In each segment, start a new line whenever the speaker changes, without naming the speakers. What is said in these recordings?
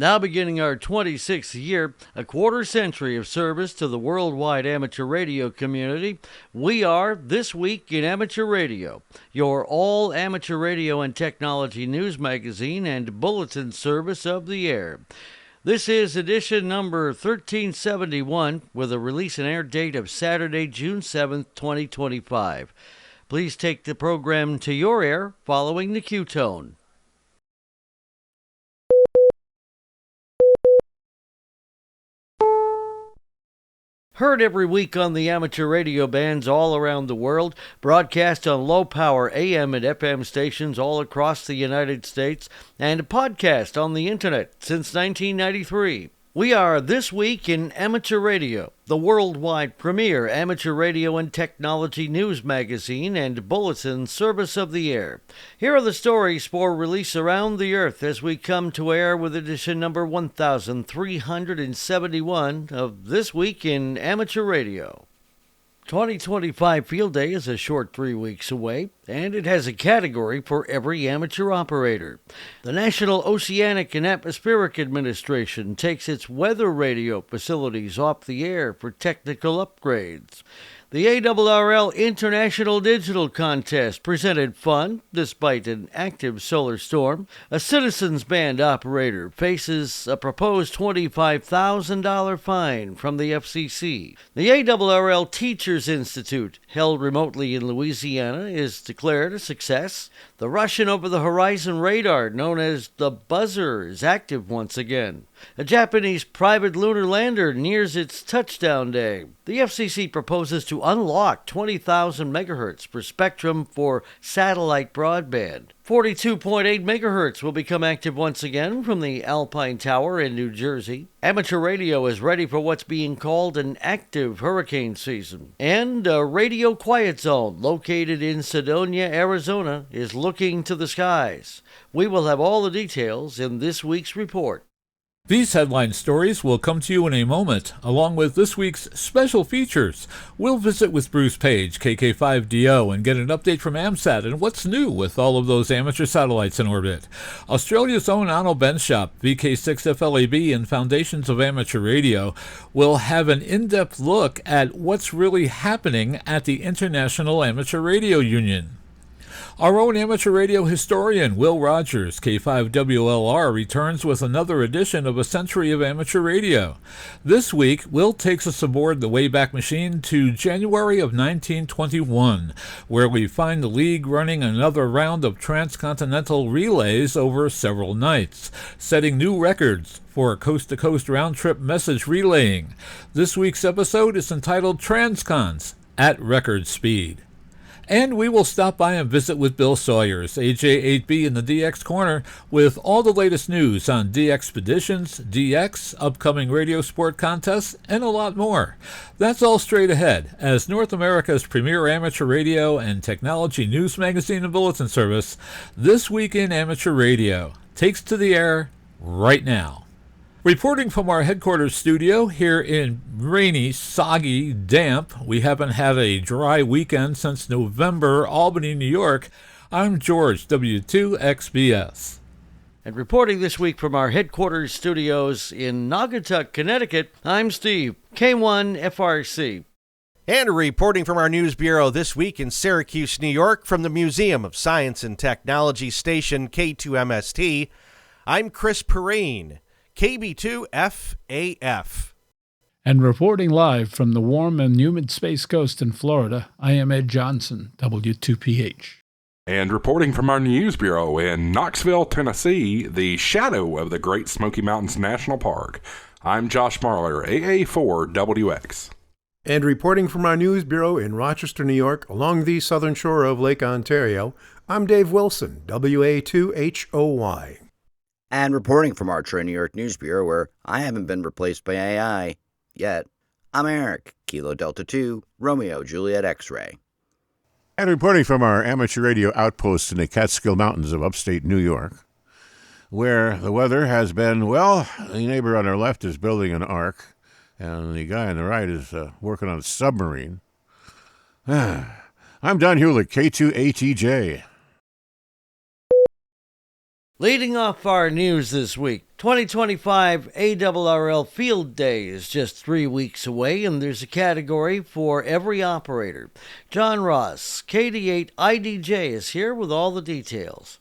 Now beginning our 26th year, a quarter century of service to the worldwide amateur radio community, we are This Week in Amateur Radio, your all amateur radio and technology news magazine and bulletin service of the air. This is edition number 1371 with a release and air date of Saturday, June 7th, 2025. Please take the program to your air following the Q tone. Heard every week on the amateur radio bands all around the world, broadcast on low-power AM and FM stations all across the United States, and podcast on the Internet since 1993. We are This Week in Amateur Radio, the worldwide premier amateur radio and technology news magazine and bulletin service of the air. Here are the stories for release around the earth as we come to air with edition number 1371 of This Week in Amateur Radio. 2025 Field Day is a short 3 weeks away, and it has a category for every amateur operator. The National Oceanic and Atmospheric Administration takes its weather radio facilities off the air for technical upgrades. The ARRL International Digital Contest presented fun despite an active solar storm. A Citizens Band operator faces a proposed $25,000 fine from the FCC. The ARRL Teachers Institute, held remotely in Louisiana, is declared a success. The Russian over-the-horizon radar, known as the Buzzer, is active once again. A Japanese private lunar lander nears its touchdown day. The FCC proposes to unlock 20,000 megahertz for spectrum for satellite broadband. 42.8 megahertz will become active once again from the Alpine Tower in New Jersey. Amateur radio is ready for what's being called an active hurricane season. And a radio quiet zone located in Sedona, Arizona, is looking to the skies. We will have all the details in this week's report.
These headline stories will come to you in a moment, along with this week's special features. We'll visit with Bruce Page, KK5DO, and get an update from AMSAT and what's new with all of those amateur satellites in orbit. Australia's own Arno Benshop, VK6FLAB, and Foundations of Amateur Radio will have an in-depth look at what's really happening at the International Amateur Radio Union. Our own amateur radio historian, Will Rogers, K5WLR, returns with another edition of A Century of Amateur Radio. This week, Will takes us aboard the Wayback Machine to January of 1921, where we find the league running another round of transcontinental relays over several nights, setting new records for coast-to-coast round-trip message relaying. This week's episode is entitled Transcons at Record Speed. And we will stop by and visit with Bill Sawyers, AJ8B in the DX Corner, with all the latest news on DXpeditions, DX, upcoming radio sport contests, and a lot more. That's all straight ahead, as North America's premier amateur radio and technology news magazine and bulletin service, This Week in Amateur Radio, takes to the air right now. Reporting from our headquarters studio here in rainy, soggy, damp, we haven't had a dry weekend since November, Albany, New York, I'm George, W2XBS.
And reporting this week from our headquarters studios in Naugatuck, Connecticut, I'm Steve, K1FRC.
And reporting from our news bureau this week in Syracuse, New York, from the Museum of Science and Technology Station K2MST, I'm Chris Perrine, KB2FAF.
And reporting live from the warm and humid Space Coast in Florida, I am Ed Johnson, W2PH.
And reporting from our news bureau in Knoxville, Tennessee, the shadow of the Great Smoky Mountains National Park, I'm Josh Marler, AA4WX.
And reporting from our news bureau in Rochester, New York, along the southern shore of Lake Ontario, I'm Dave Wilson, WA2HOY.
And reporting from our New York News Bureau, where I haven't been replaced by AI yet, I'm Eric, Kilo Delta 2, Romeo Juliet X-Ray.
And reporting from our amateur radio outpost in the Catskill Mountains of upstate New York, where the weather has been, well, the neighbor on our left is building an ark, and the guy on the right is working on a submarine. I'm Don Hulick, K2ATJ.
Leading off our news this week, 2025 ARRL Field Day is just 3 weeks away, and there's a category for every operator. John Ross, KD8IDJ, is here with all the details.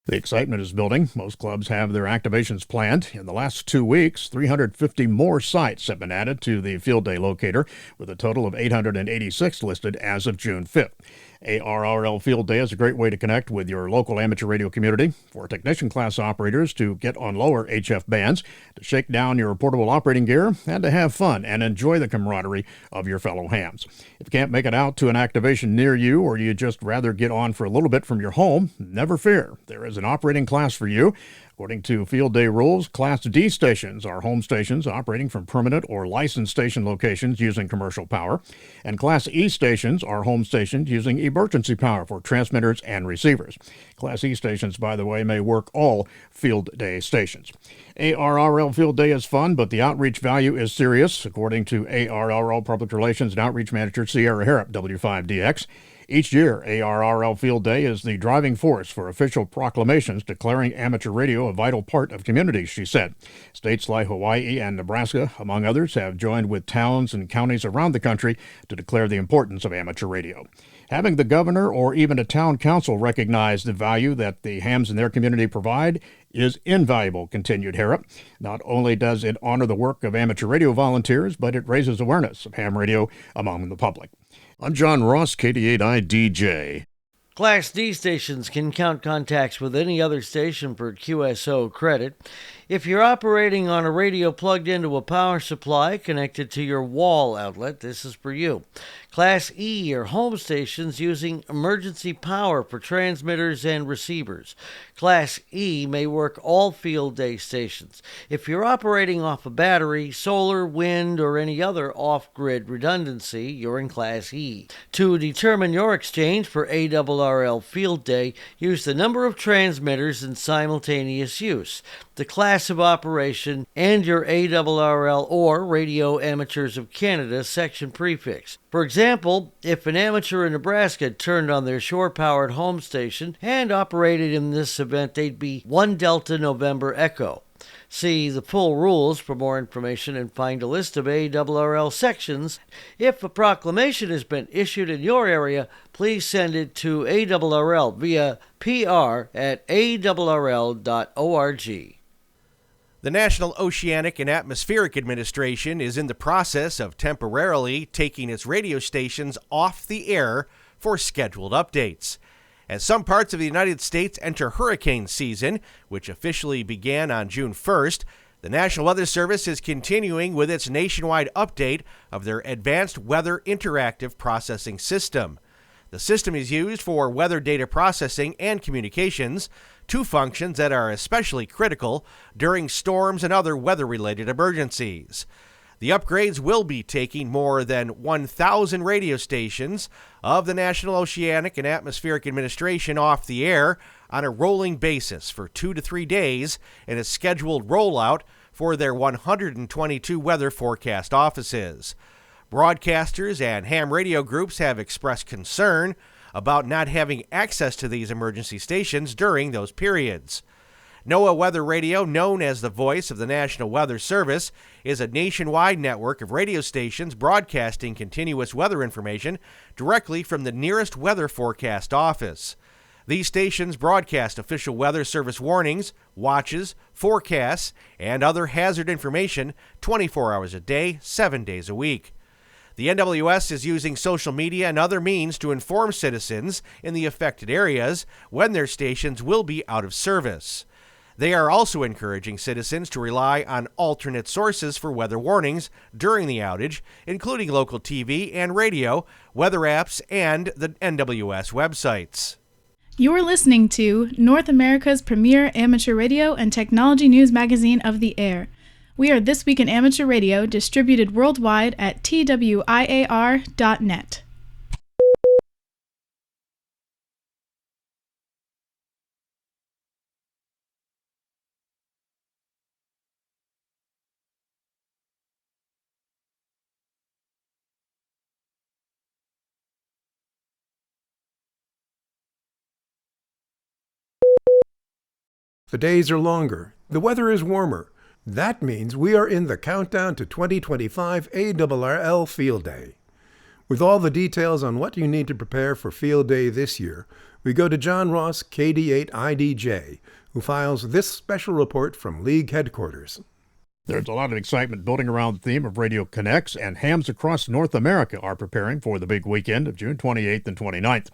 The excitement is building. Most clubs have their activations planned. In the last 2 weeks, 350 more sites have been added to the Field Day locator, with a total of 886 listed as of June 5th. ARRL Field Day is a great way to connect with your local amateur radio community, for technician class operators to get on lower HF bands, to shake down your portable operating gear, and to have fun and enjoy the camaraderie of your fellow hams. If you can't make it out to an activation near you, or you just rather get on for a little bit from your home, never fear. There is an operating class for you. According to Field Day rules, Class D stations are home stations operating from permanent or licensed station locations using commercial power, and Class E stations are home stations using emergency power for transmitters and receivers. Class E stations, by the way, may work all Field Day stations. ARRL Field Day is fun, but the outreach value is serious, according to ARRL Public Relations and Outreach Manager Sierra Harrop, W5DX. Each year, ARRL Field Day is the driving force for official proclamations declaring amateur radio a vital part of communities, she said. States like Hawaii and Nebraska, among others, have joined with towns and counties around the country to declare the importance of amateur radio. Having the governor or even a town council recognize the value that the hams in their community provide is invaluable, continued Harrop. Not only does it honor the work of amateur radio volunteers, but it raises awareness of ham radio among the public. I'm John Ross, KD8IDJ.
Class D stations can count contacts with any other station for QSO credit. If you're operating on a radio plugged into a power supply connected to your wall outlet, this is for you. Class E are home stations using emergency power for transmitters and receivers. Class E may work all Field Day stations. If you're operating off a battery, solar, wind, or any other off-grid redundancy, you're in Class E. To determine your exchange for ARRL Field Day, use the number of transmitters in simultaneous use, the class of operation, and your ARRL or Radio Amateurs of Canada section prefix. For example, if an amateur in Nebraska turned on their shore-powered home station and operated in this event, they'd be 1 Delta November Echo. See the full rules for more information and find a list of ARRL sections. If a proclamation has been issued in your area, please send it to ARRL via pr@arrl.org.
The National Oceanic and Atmospheric Administration is in the process of temporarily taking its radio stations off the air for scheduled updates. As some parts of the United States enter hurricane season, which officially began on June 1st, the National Weather Service is continuing with its nationwide update of their Advanced Weather Interactive Processing System. The system is used for weather data processing and communications, two functions that are especially critical during storms and other weather-related emergencies. The upgrades will be taking more than 1,000 radio stations of the National Oceanic and Atmospheric Administration off the air on a rolling basis for 2 to 3 days in a scheduled rollout for their 122 weather forecast offices. Broadcasters and ham radio groups have expressed concern about not having access to these emergency stations during those periods. NOAA Weather Radio, known as the voice of the National Weather Service, is a nationwide network of radio stations broadcasting continuous weather information directly from the nearest weather forecast office. These stations broadcast official weather service warnings, watches, forecasts, and other hazard information 24 hours a day, 7 days a week. The NWS is using social media and other means to inform citizens in the affected areas when their stations will be out of service. They are also encouraging citizens to rely on alternate sources for weather warnings during the outage, including local TV and radio, weather apps, and the NWS websites.
You're listening to North America's premier amateur radio and technology news magazine of the air. We are This Week in Amateur Radio, distributed worldwide at twiar.net.
The days are longer. The weather is warmer. That means we are in the countdown to 2025 ARRL Field Day. With all the details on what you need to prepare for Field Day this year, we go to John Ross, KD8IDJ, who files this special report from League headquarters.
There's a lot of excitement building around the theme of Radio Connects, and hams across North America are preparing for the big weekend of June 28th and 29th.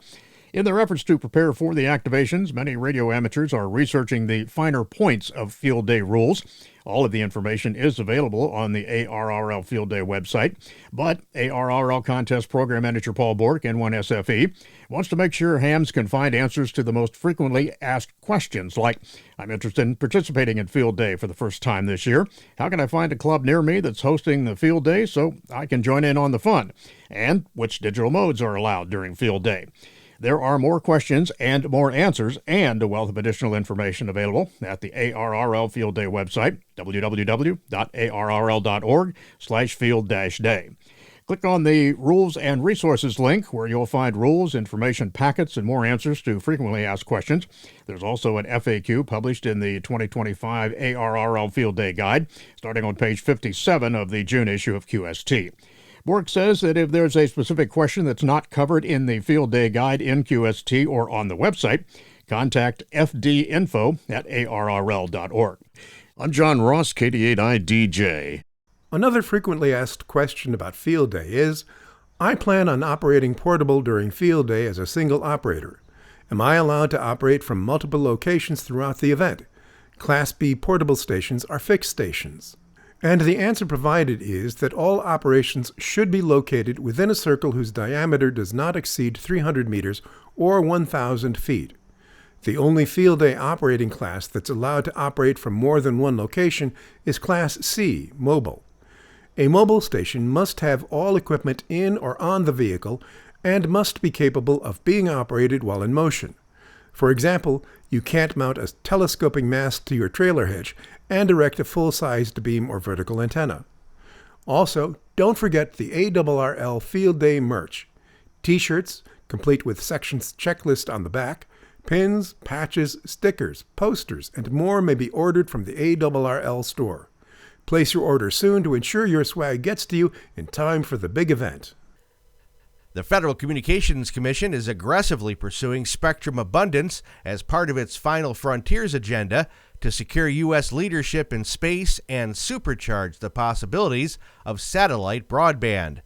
In their efforts to prepare for the activations, many radio amateurs are researching the finer points of Field Day rules. All of the information is available on the ARRL Field Day website, but ARRL Contest Program Manager Paul Bork, N1SFE, wants to make sure hams can find answers to the most frequently asked questions, like, I'm interested in participating in Field Day for the first time this year. How can I find a club near me that's hosting the Field Day so I can join in on the fun? And which digital modes are allowed during Field Day? There are more questions and more answers and a wealth of additional information available at the ARRL Field Day website, www.arrl.org/field-day. Click on the Rules and Resources link where you'll find rules, information packets, and more answers to frequently asked questions. There's also an FAQ published in the 2025 ARRL Field Day Guide, starting on page 57 of the June issue of QST. Bork says that if there's a specific question that's not covered in the Field Day Guide in QST or on the website, contact fdinfo@arrl.org. I'm John Ross, KD8IDJ.
Another frequently asked question about Field Day is, I plan on operating portable during Field Day as a single operator. Am I allowed to operate from multiple locations throughout the event? Class B portable stations are fixed stations. And the answer provided is that all operations should be located within a circle whose diameter does not exceed 300 meters or 1,000 feet. The only Field Day operating class that's allowed to operate from more than one location is Class C, mobile. A mobile station must have all equipment in or on the vehicle and must be capable of being operated while in motion. For example, you can't mount a telescoping mast to your trailer hitch and erect a full-sized beam or vertical antenna. Also, don't forget the ARRL Field Day merch. T-shirts, complete with sections checklist on the back, pins, patches, stickers, posters, and more may be ordered from the ARRL store. Place your order soon to ensure your swag gets to you in time for the big event.
The Federal Communications Commission is aggressively pursuing spectrum abundance as part of its Final Frontiers agenda to secure U.S. leadership in space and supercharge the possibilities of satellite broadband.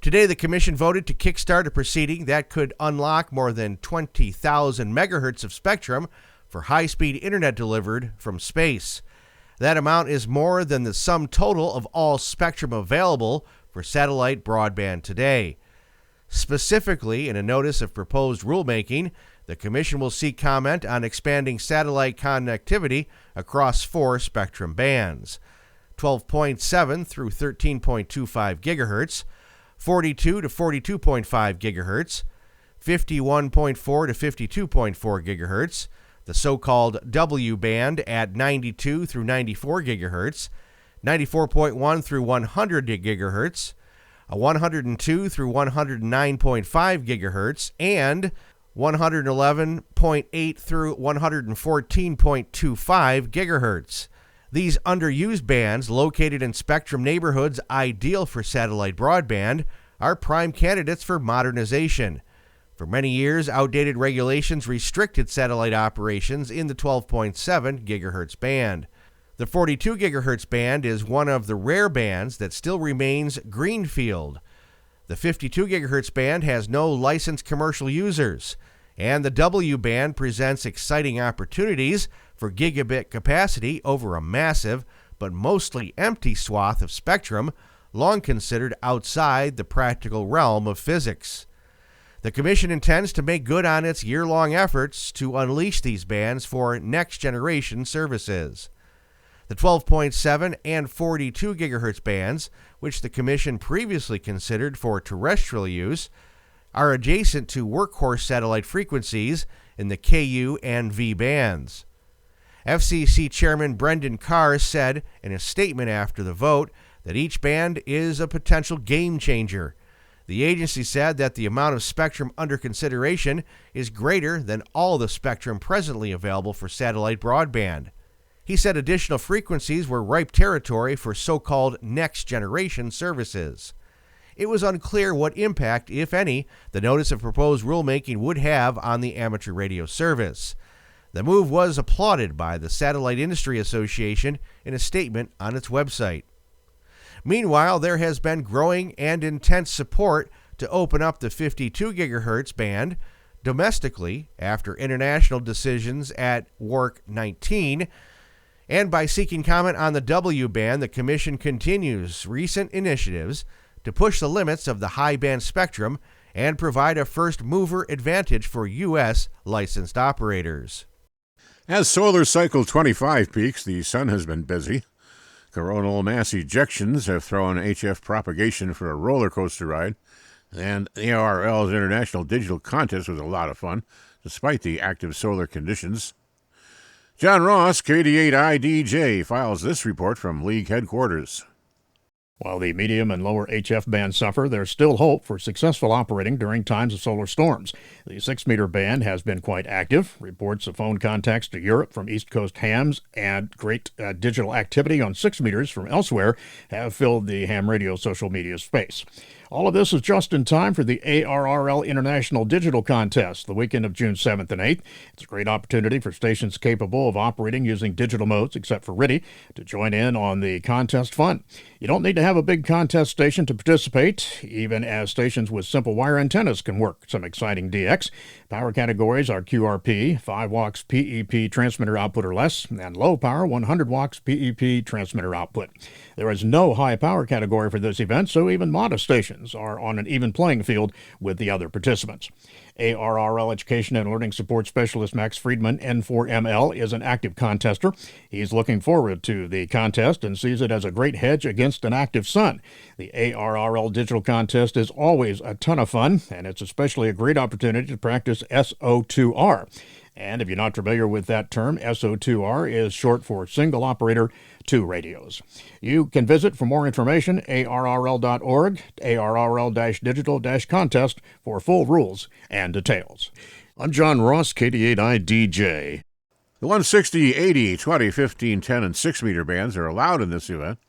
Today, the Commission voted to kickstart a proceeding that could unlock more than 20,000 megahertz of spectrum for high-speed internet delivered from space. That amount is more than the sum total of all spectrum available for satellite broadband today. Specifically, in a notice of proposed rulemaking, the Commission will seek comment on expanding satellite connectivity across 4 spectrum bands: 12.7 through 13.25 gigahertz, 42 to 42.5 gigahertz, 51.4 to 52.4 gigahertz, the so-called W band at 92 through 94 gigahertz, 94.1 through 100 gigahertz, 102 through 109.5 gigahertz, and 111.8 through 114.25 gigahertz. These underused bands, located in spectrum neighborhoods ideal for satellite broadband, are prime candidates for modernization. For many years, outdated regulations restricted satellite operations in the 12.7 gigahertz band. The 42 gigahertz band is one of the rare bands that still remains greenfield. The 52 gigahertz band has no licensed commercial users, and the W band presents exciting opportunities for gigabit capacity over a massive but mostly empty swath of spectrum long considered outside the practical realm of physics. The Commission intends to make good on its year-long efforts to unleash these bands for next-generation services. The 12.7 and 42 gigahertz bands, which the Commission previously considered for terrestrial use, are adjacent to workhorse satellite frequencies in the KU and V bands. FCC Chairman Brendan Carr said in a statement after the vote that each band is a potential game changer. The agency said that the amount of spectrum under consideration is greater than all the spectrum presently available for satellite broadband. He said additional frequencies were ripe territory for so-called next-generation services. It was unclear what impact, if any, the notice of proposed rulemaking would have on the amateur radio service. The move was applauded by the Satellite Industry Association in a statement on its website. Meanwhile, there has been growing and intense support to open up the 52 gigahertz band domestically after international decisions at WARC 19. And by seeking comment on the W band, the Commission continues recent initiatives to push the limits of the high band spectrum and provide a first mover advantage for U.S. licensed operators.
As solar cycle 25 peaks, the sun has been busy. Coronal mass ejections have thrown HF propagation for a roller coaster ride, and ARL's International Digital Contest was a lot of fun, despite the active solar conditions. John Ross, KD8IDJ, files this report from League headquarters.
While the medium and lower HF bands suffer, there's still hope for successful operating during times of solar storms. The 6-meter band has been quite active. Reports of phone contacts to Europe from East Coast hams and great digital activity on 6 meters from elsewhere have filled the ham radio social media space. All of this is just in time for the ARRL International Digital Contest, the weekend of June 7th and 8th. It's a great opportunity for stations capable of operating using digital modes, except for RTTY, to join in on the contest fun. You don't need to have a big contest station to participate, even as stations with simple wire antennas can work some exciting DX. Power categories are QRP, 5 watts PEP transmitter output or less, and low power 100 watts PEP transmitter output. There is no high power category for this event, so even modest stations are on an even playing field with the other participants. ARRL Education and Learning Support Specialist Max Friedman, N4ML, is an active contester. He's looking forward to the contest and sees it as a great hedge against an active sun. The ARRL Digital Contest is always a ton of fun, and it's especially a great opportunity to practice SO2R. And if you're not familiar with that term, SO2R is short for Single Operator 2 Radios. You can visit for more information, arrl.org, ARRL-digital-contest for full rules and details. I'm John Ross, KD8IDJ.
The 160, 80, 20, 15, 10, and 6-meter bands are allowed in this event,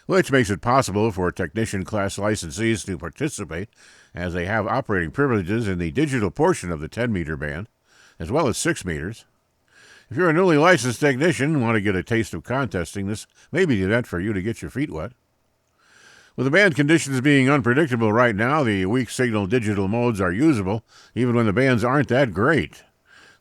which makes it possible for technician class licensees to participate, as they have operating privileges in the digital portion of the 10-meter band, as well as 6 meters. If you're a newly licensed technician and want to get a taste of contesting, this may be the event for you to get your feet wet. With the band conditions being unpredictable right now, the weak signal digital modes are usable, even when the bands aren't that great.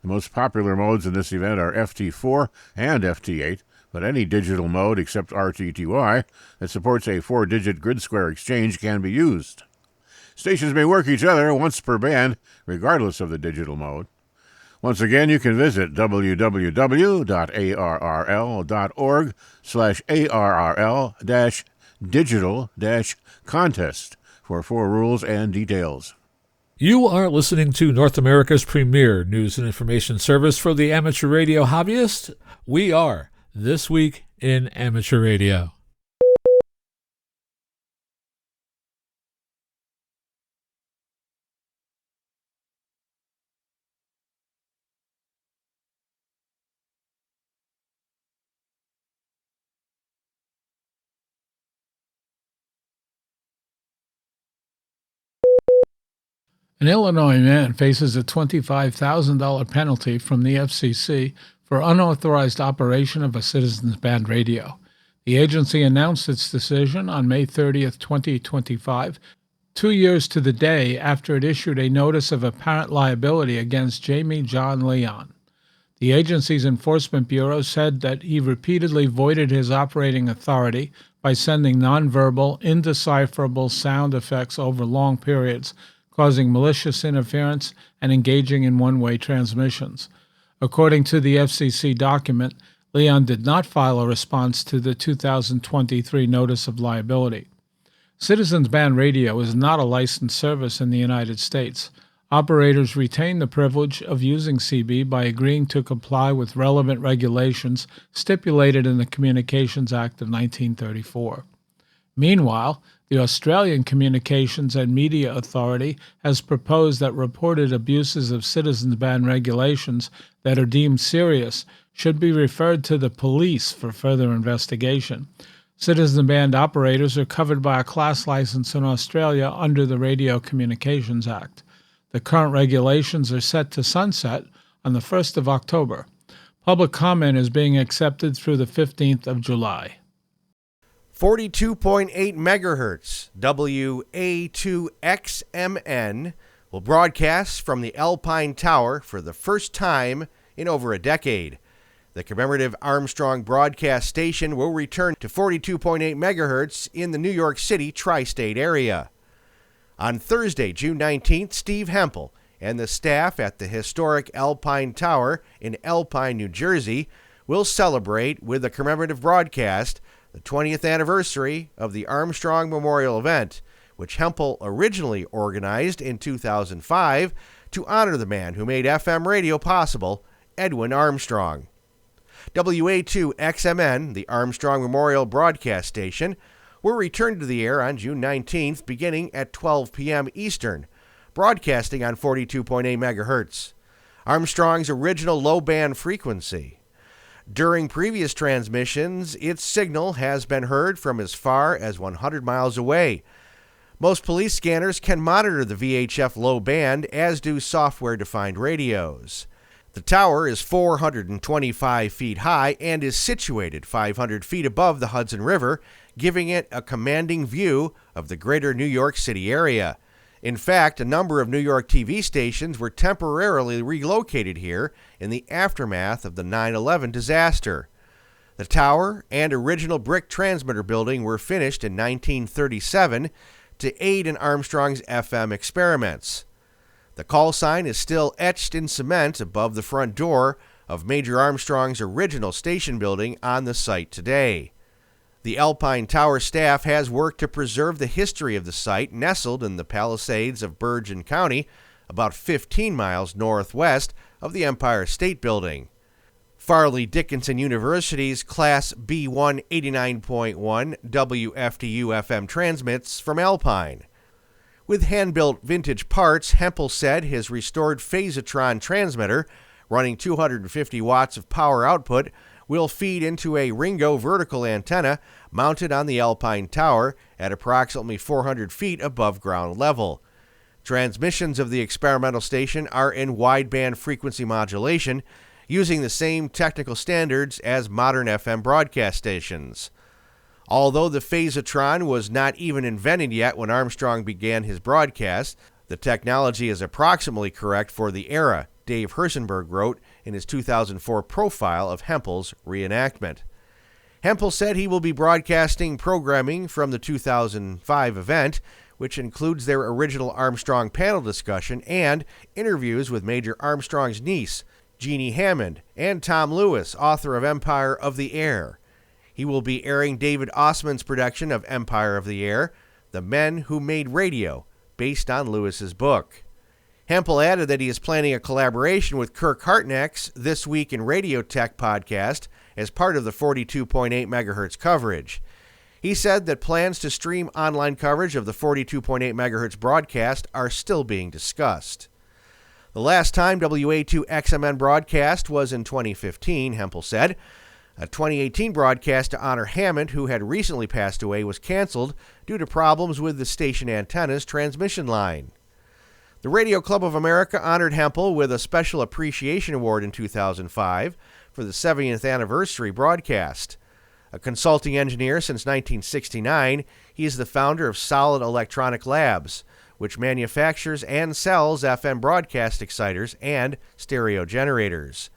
The most popular modes in this event are FT4 and FT8, but any digital mode except RTTY that supports a 4-digit grid square exchange can be used. Stations may work each other once per band, regardless of the digital mode. Once again, you can visit www.arrl.org/ARRL-digital-contest for full rules and details.
You are listening to North America's premier news and information service for the amateur radio hobbyist. We are This Week in Amateur Radio.
An Illinois man faces a $25,000 penalty from the FCC for unauthorized operation of a citizens band radio. The agency announced its decision on May 30th, 2025, 2 years to the day after it issued a notice of apparent liability against Jamie John Leon. The agency's enforcement bureau said that he repeatedly voided his operating authority by sending nonverbal, indecipherable sound effects over long periods, causing malicious interference and engaging in one-way transmissions. According to the FCC document, Leon did not file a response to the 2023 Notice of Liability. Citizens Band Radio is not a licensed service in the United States. Operators retain the privilege of using CB by agreeing to comply with relevant regulations stipulated in the Communications Act of 1934. Meanwhile, The Australian Communications and Media Authority has proposed that reported abuses of citizens' band regulations that are deemed serious should be referred to the police for further investigation. Citizen band operators are covered by a class license in Australia under the Radio Communications Act. The current regulations are set to sunset on the 1st of October. Public comment is being accepted through the 15th of July.
42.8 megahertz WA2XMN will broadcast from the Alpine Tower for the first time in over a decade. The commemorative Armstrong broadcast station will return to 42.8 megahertz in the New York City tri-state area. On Thursday, June 19th, Steve Hempel and the staff at the historic Alpine Tower in Alpine, New Jersey, will celebrate with a commemorative broadcast the 20th anniversary of the Armstrong Memorial event, which Hempel originally organized in 2005 to honor the man who made FM radio possible, Edwin Armstrong. WA2XMN, the Armstrong Memorial broadcast station, will return to the air on June 19th beginning at 12 p.m. Eastern, broadcasting on 42.8 megahertz, Armstrong's original low-band frequency. During previous transmissions, its signal has been heard from as far as 100 miles away. Most police scanners can monitor the VHF low band, as do software-defined radios. The tower is 425 feet high and is situated 500 feet above the Hudson River, giving it a commanding view of the greater New York City area. In fact, a number of New York TV stations were temporarily relocated here in the aftermath of the 9/11 disaster. The tower and original brick transmitter building were finished in 1937 to aid in Armstrong's FM experiments. The call sign is still etched in cement above the front door of Major Armstrong's original station building on the site today. The Alpine Tower staff has worked to preserve the history of the site nestled in the Palisades of Bergen County, about 15 miles northwest of the Empire State Building. Farley Dickinson University's Class B1 89.1 WFTU FM transmits from Alpine. With hand-built vintage parts, Hempel said his restored Phasotron transmitter, running 250 watts of power output, will feed into a Ringo vertical antenna mounted on the Alpine Tower at approximately 400 feet above ground level. Transmissions of the experimental station are in wideband frequency modulation, using the same technical standards as modern FM broadcast stations. Although the Phasotron was not even invented yet when Armstrong began his broadcast, the technology is approximately correct for the era, Dave Hersenberg wrote in his 2004 profile of Hempel's reenactment. Hempel said he will be broadcasting programming from the 2005 event, which includes their original Armstrong panel discussion and interviews with Major Armstrong's niece, Jeannie Hammond, and Tom Lewis, author of Empire of the Air. He will be airing David Ossman's production of Empire of the Air, The Men Who Made Radio, based on Lewis's book. Hempel added that he is planning a collaboration with Kirk Hartneck's This Week in Radio Tech podcast as part of the 42.8 megahertz coverage. He said that plans to stream online coverage of the 42.8 megahertz broadcast are still being discussed. The last time WA2XMN broadcast was in 2015, Hempel said. A 2018 broadcast to honor Hammond, who had recently passed away, was canceled due to problems with the station antenna's transmission line. The Radio Club of America honored Hempel with a Special Appreciation Award in 2005 for the 70th anniversary broadcast. A consulting engineer since 1969, he is the founder of Solid Electronic Labs, which manufactures and sells FM broadcast exciters and stereo generators.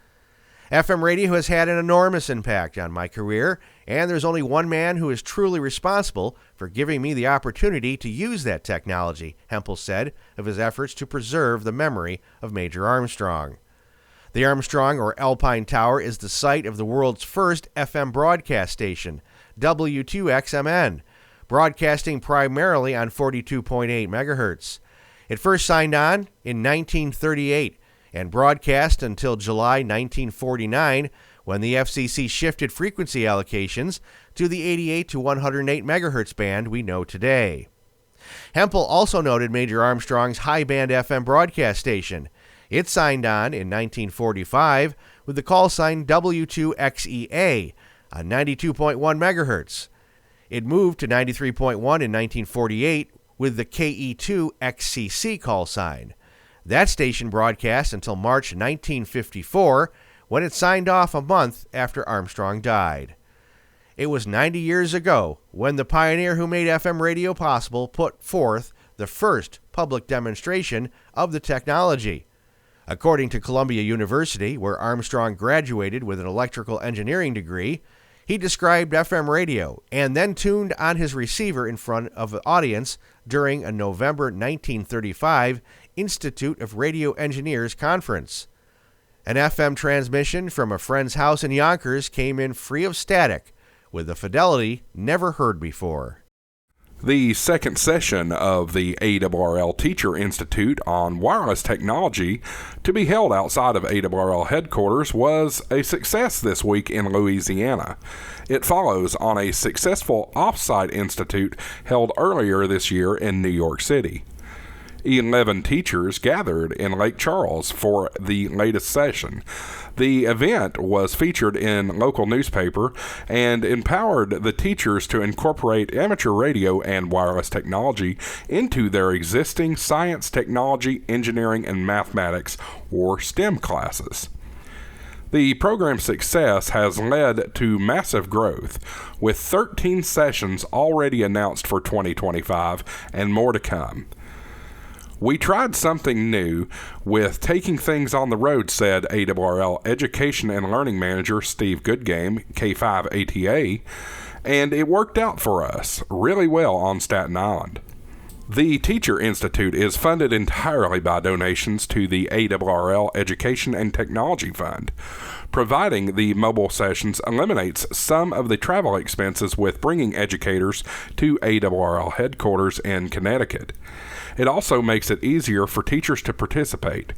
FM radio has had an enormous impact on my career, and there's only one man who is truly responsible for giving me the opportunity to use that technology, Hempel said of his efforts to preserve the memory of Major Armstrong. The Armstrong or Alpine Tower is the site of the world's first FM broadcast station, W2XMN, broadcasting primarily on 42.8 megahertz. It first signed on in 1938 and broadcast until July 1949, when the FCC shifted frequency allocations to the 88 to 108 megahertz band we know today. Hempel also noted Major Armstrong's high-band FM broadcast station. It signed on in 1945 with the call sign W2XEA on 92.1 megahertz. It moved to 93.1 in 1948 with the KE2XCC call sign. That station broadcast until March 1954, when it signed off a month after Armstrong died. It was 90 years ago when the pioneer who made FM radio possible put forth the first public demonstration of the technology. According to Columbia University, where Armstrong graduated with an electrical engineering degree, he described FM radio and then tuned on his receiver in front of the audience during a November 1935 Institute of Radio Engineers conference. An FM transmission from a friend's house in Yonkers came in free of static, with a fidelity never heard before.
The second session of the ARRL Teacher Institute on Wireless Technology, to be held outside of ARRL headquarters, was a success this week in Louisiana. It follows on a successful off-site institute held earlier this year in New York City. 11 teachers gathered in Lake Charles for the latest session. The event was featured in local newspaper and empowered the teachers to incorporate amateur radio and wireless technology into their existing science, technology, engineering, and mathematics, or STEM classes. The program's success has led to massive growth, with 13 sessions already announced for 2025 and more to come. We tried something new with taking things on the road, said ARRL Education and Learning Manager Steve Goodgame, K5ATA, and it worked out for us really well on Staten Island. The Teacher Institute is funded entirely by donations to the ARRL Education and Technology Fund. Providing the mobile sessions eliminates some of the travel expenses with bringing educators to ARRL headquarters in Connecticut. It also makes it easier for teachers to participate.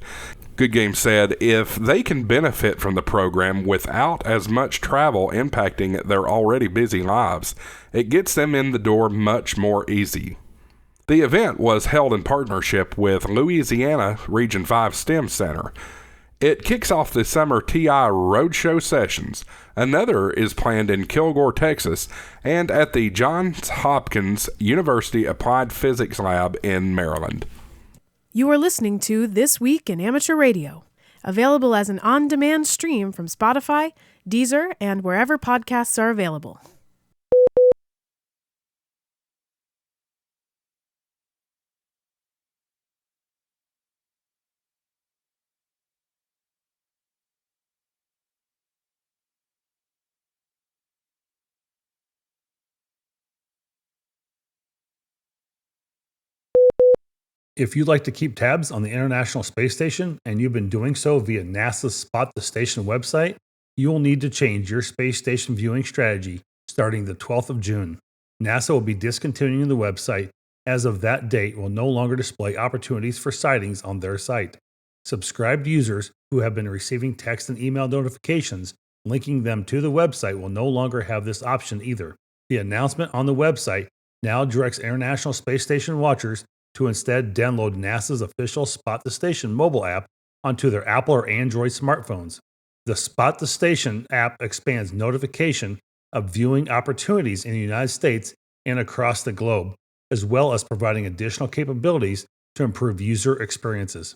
Goodgame said if they can benefit from the program without as much travel impacting their already busy lives, it gets them in the door much more easy. The event was held in partnership with Louisiana Region 5 STEM Center. It kicks off the summer TI Roadshow sessions. Another is planned in Kilgore, Texas, and at the Johns Hopkins University Applied Physics Lab in Maryland.
You are listening to This Week in Amateur Radio, available as an on-demand stream from Spotify, Deezer, and wherever podcasts are available.
If you'd like to keep tabs on the International Space Station, and you've been doing so via NASA's Spot the Station website, you will need to change your space station viewing strategy starting the 12th of June. NASA will be discontinuing the website. As of that date, will no longer display opportunities for sightings on their site. Subscribed users who have been receiving text and email notifications linking them to the website will no longer have this option either. The announcement on the website now directs International Space Station watchers to instead download NASA's official Spot the Station mobile app onto their Apple or Android smartphones. The Spot the Station app expands notification of viewing opportunities in the United States and across the globe, as well as providing additional capabilities to improve user experiences.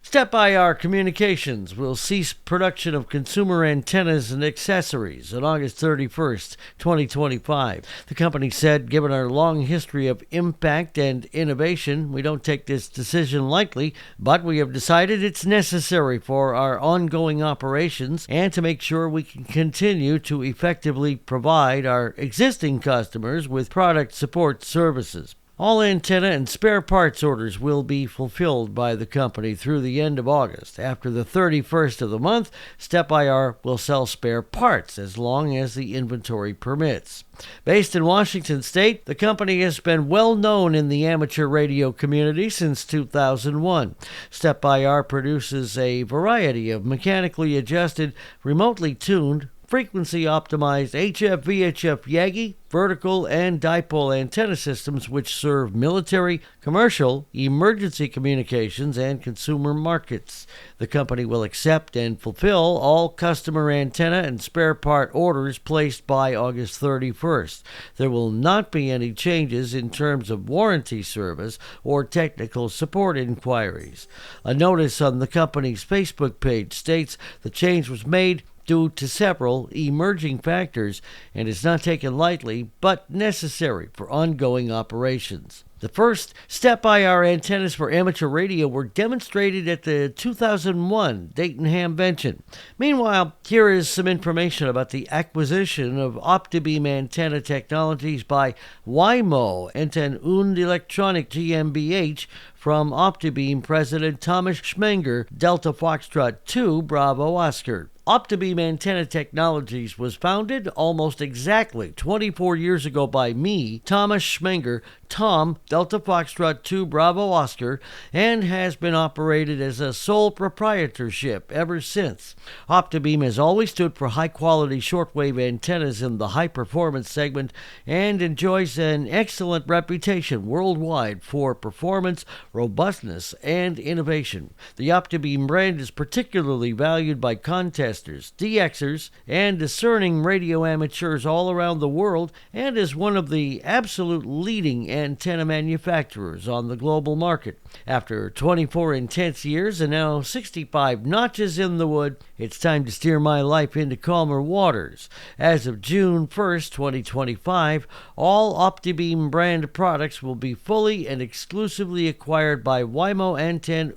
Step IR Communications will cease production of consumer antennas and accessories on August 31st, 2025. The company said, given our long history of impact and innovation, we don't take this decision lightly, but we have decided it's necessary for our ongoing operations and to make sure we can continue to effectively provide our existing customers with product support services. All antenna and spare parts orders will be fulfilled by the company through the end of August. After the 31st of the month, STEP-IR will sell spare parts as long as the inventory permits. Based in Washington State, the company has been well known in the amateur radio community since 2001. STEP-IR produces a variety of mechanically adjusted, remotely tuned, frequency-optimized HF-VHF Yagi, vertical, and dipole antenna systems which serve military, commercial, emergency communications, and consumer markets. The company will accept and fulfill all customer antenna and spare part orders placed by August 31st. There will not be any changes in terms of warranty service or technical support inquiries. A notice on the company's Facebook page states the change was made due to several emerging factors and is not taken lightly but necessary for ongoing operations. The first STEP-IR antennas for amateur radio were demonstrated at the 2001 Dayton Hamvention. Meanwhile, here is some information about the acquisition of OptiBeam antenna technologies by Waymo und Elektronik GmbH from OptiBeam President Thomas Schmenger, Delta Foxtrot 2 Bravo Oscar. OptiBeam Antenna Technologies was founded almost exactly 24 years ago by me, Thomas Schmenger, Tom, Delta Foxtrot 2 Bravo Oscar, and has been operated as a sole proprietorship ever since. OptiBeam has always stood for high-quality shortwave antennas in the high-performance segment and enjoys an excellent reputation worldwide for performance, robustness, and innovation. The OptiBeam brand is particularly valued by contesters, DXers, and discerning radio amateurs all around the world, and is one of the absolute leading antenna manufacturers on the global market. After 24 intense years and now 65 notches in the wood, it's time to steer my life into calmer waters. As of June 1st, 2025, all OptiBeam brand products will be fully and exclusively acquired by Waymo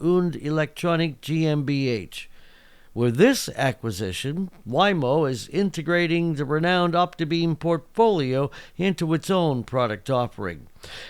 und Elektronik GmbH. With this acquisition, Waymo is integrating the renowned OptiBeam portfolio into its own product offering.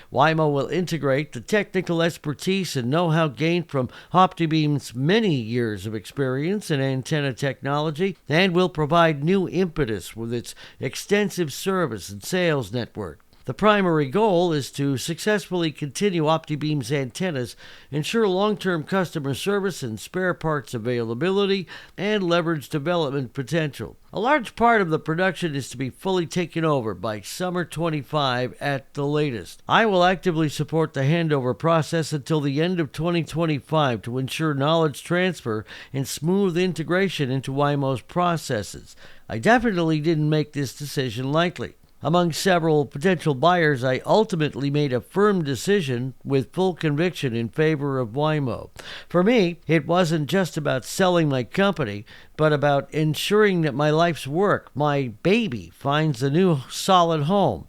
Waymo will integrate the technical expertise and know-how gained from OptiBeam's many years of experience in antenna technology and will provide new impetus with its extensive service and sales network. The primary goal is to successfully continue OptiBeam's antennas, ensure long-term customer service and spare parts availability, and leverage development potential. A large part of the production is to be fully taken over by summer 25 at the latest. I will actively support the handover process until the end of 2025 to ensure knowledge transfer and smooth integration into Waymo's processes. I definitely didn't make this decision lightly. Among several potential buyers, I ultimately made a firm decision with full conviction in favor of Waymo. For me, it wasn't just about selling my company, but about ensuring that my life's work, my baby, finds a new solid home.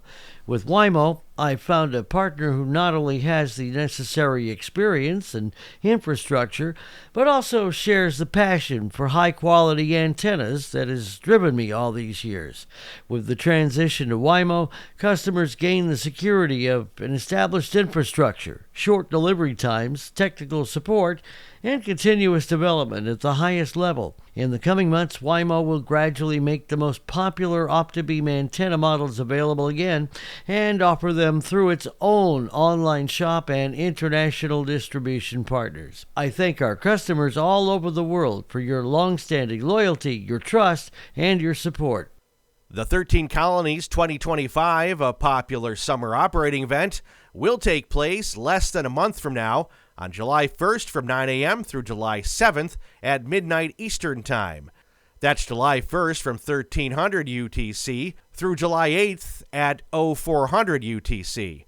With Waymo, I found a partner who not only has the necessary experience and infrastructure, but also shares the passion for high-quality antennas that has driven me all these years. With the transition to Waymo, customers gain the security of an established infrastructure, short delivery times, technical support, and continuous development at the highest level. In the coming months, Waymo will gradually make the most popular OptiBeam antenna models available again and offer them through its own online shop and international distribution partners. I thank our customers all over the world for your long-standing loyalty, your trust, and your support.
The 13 Colonies 2025, a popular summer operating event, will take place less than a month from now on July 1st from 9 a.m. through July 7th at midnight Eastern Time. That's July 1st from 1300 UTC through July 8th at 0400 UTC.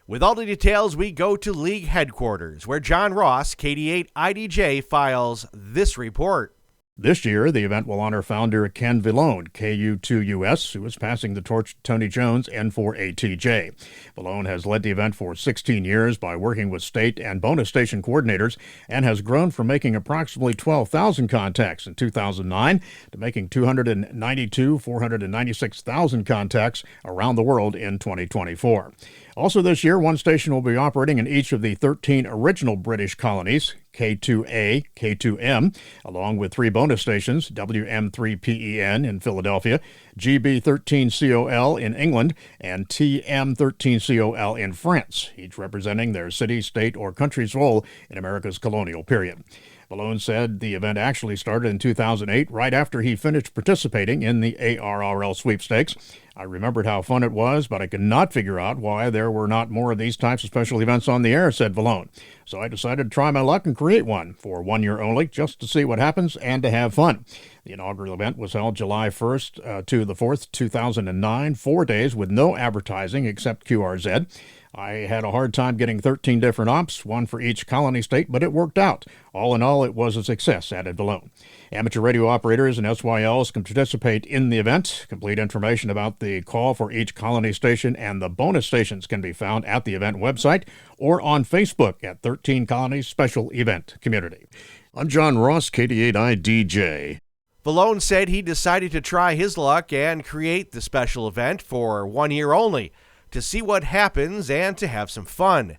With all the details, we go to League headquarters, where John Ross, KD8 IDJ, files this report.
This year, the event will honor founder Ken Vallone, KU2US, who is passing the torch to Tony Jones, N4ATJ. Vallone has led the event for 16 years by working with state and bonus station coordinators and has grown from making approximately 12,000 contacts in 2009 to making 496,000 contacts around the world in 2024. Also this year, one station will be operating in each of the 13 original British colonies, K2A, K2M, along with 3 bonus stations, WM3PEN in Philadelphia, GB13COL in England, and TM13COL in France, each representing their city, state, or country's role in America's colonial period. Vallone said the event actually started in 2008, right after he finished participating in the ARRL sweepstakes. I remembered how fun it was, but I could not figure out why there were not more of these types of special events on the air, said Vallone. So I decided to try my luck and create one for 1 year only, just to see what happens and to have fun. The inaugural event was held July 1st to the 4th, 2009, 4 days with no advertising except QRZ. I had a hard time getting 13 different ops, one for each colony state, but it worked out. All in all, it was a success, added Vallone. Amateur radio operators and SYLs can participate in the event. Complete information about the call for each colony station and the bonus stations can be found at the event website or on Facebook at 13 Colonies Special Event Community. I'm John Ross, KD8I DJ.
Vallone said he decided to try his luck and create the special event for 1 year only, to see what happens and to have some fun.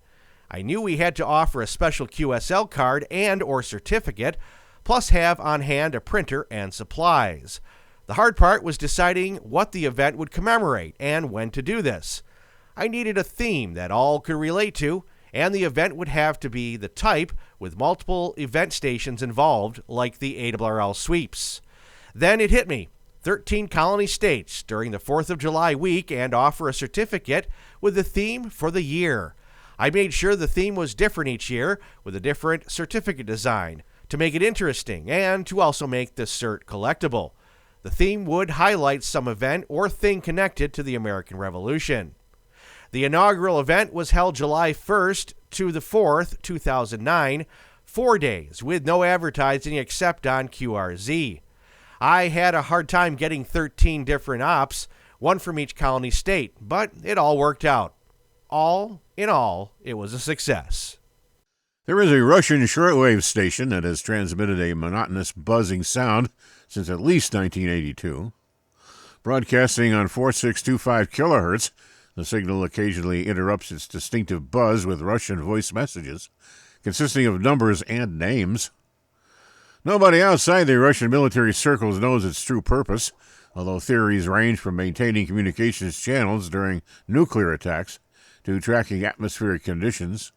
I knew we had to offer a special QSL card and or certificate, plus have on hand a printer and supplies. The hard part was deciding what the event would commemorate and when to do this. I needed a theme that all could relate to, and the event would have to be the type with multiple event stations involved, like the ARRL sweeps. Then it hit me. 13 colony states during the 4th of July week and offer a certificate with the theme for the year. I made sure the theme was different each year with a different certificate design to make it interesting and to also make the cert collectible. The theme would highlight some event or thing connected to the American Revolution. The inaugural event was held July 1st to the 4th, 2009, 4 days with no advertising except on QRZ. I had a hard time getting 13 different ops, one from each colony state, but it all worked out. All in all, it was a success.
There is a Russian shortwave station that has transmitted a monotonous buzzing sound since at least 1982. Broadcasting on 4625 kilohertz, the signal occasionally interrupts its distinctive buzz with Russian voice messages, consisting of numbers and names. Nobody outside the Russian military circles knows its true purpose, although theories range from maintaining communications channels during nuclear attacks to tracking atmospheric conditions.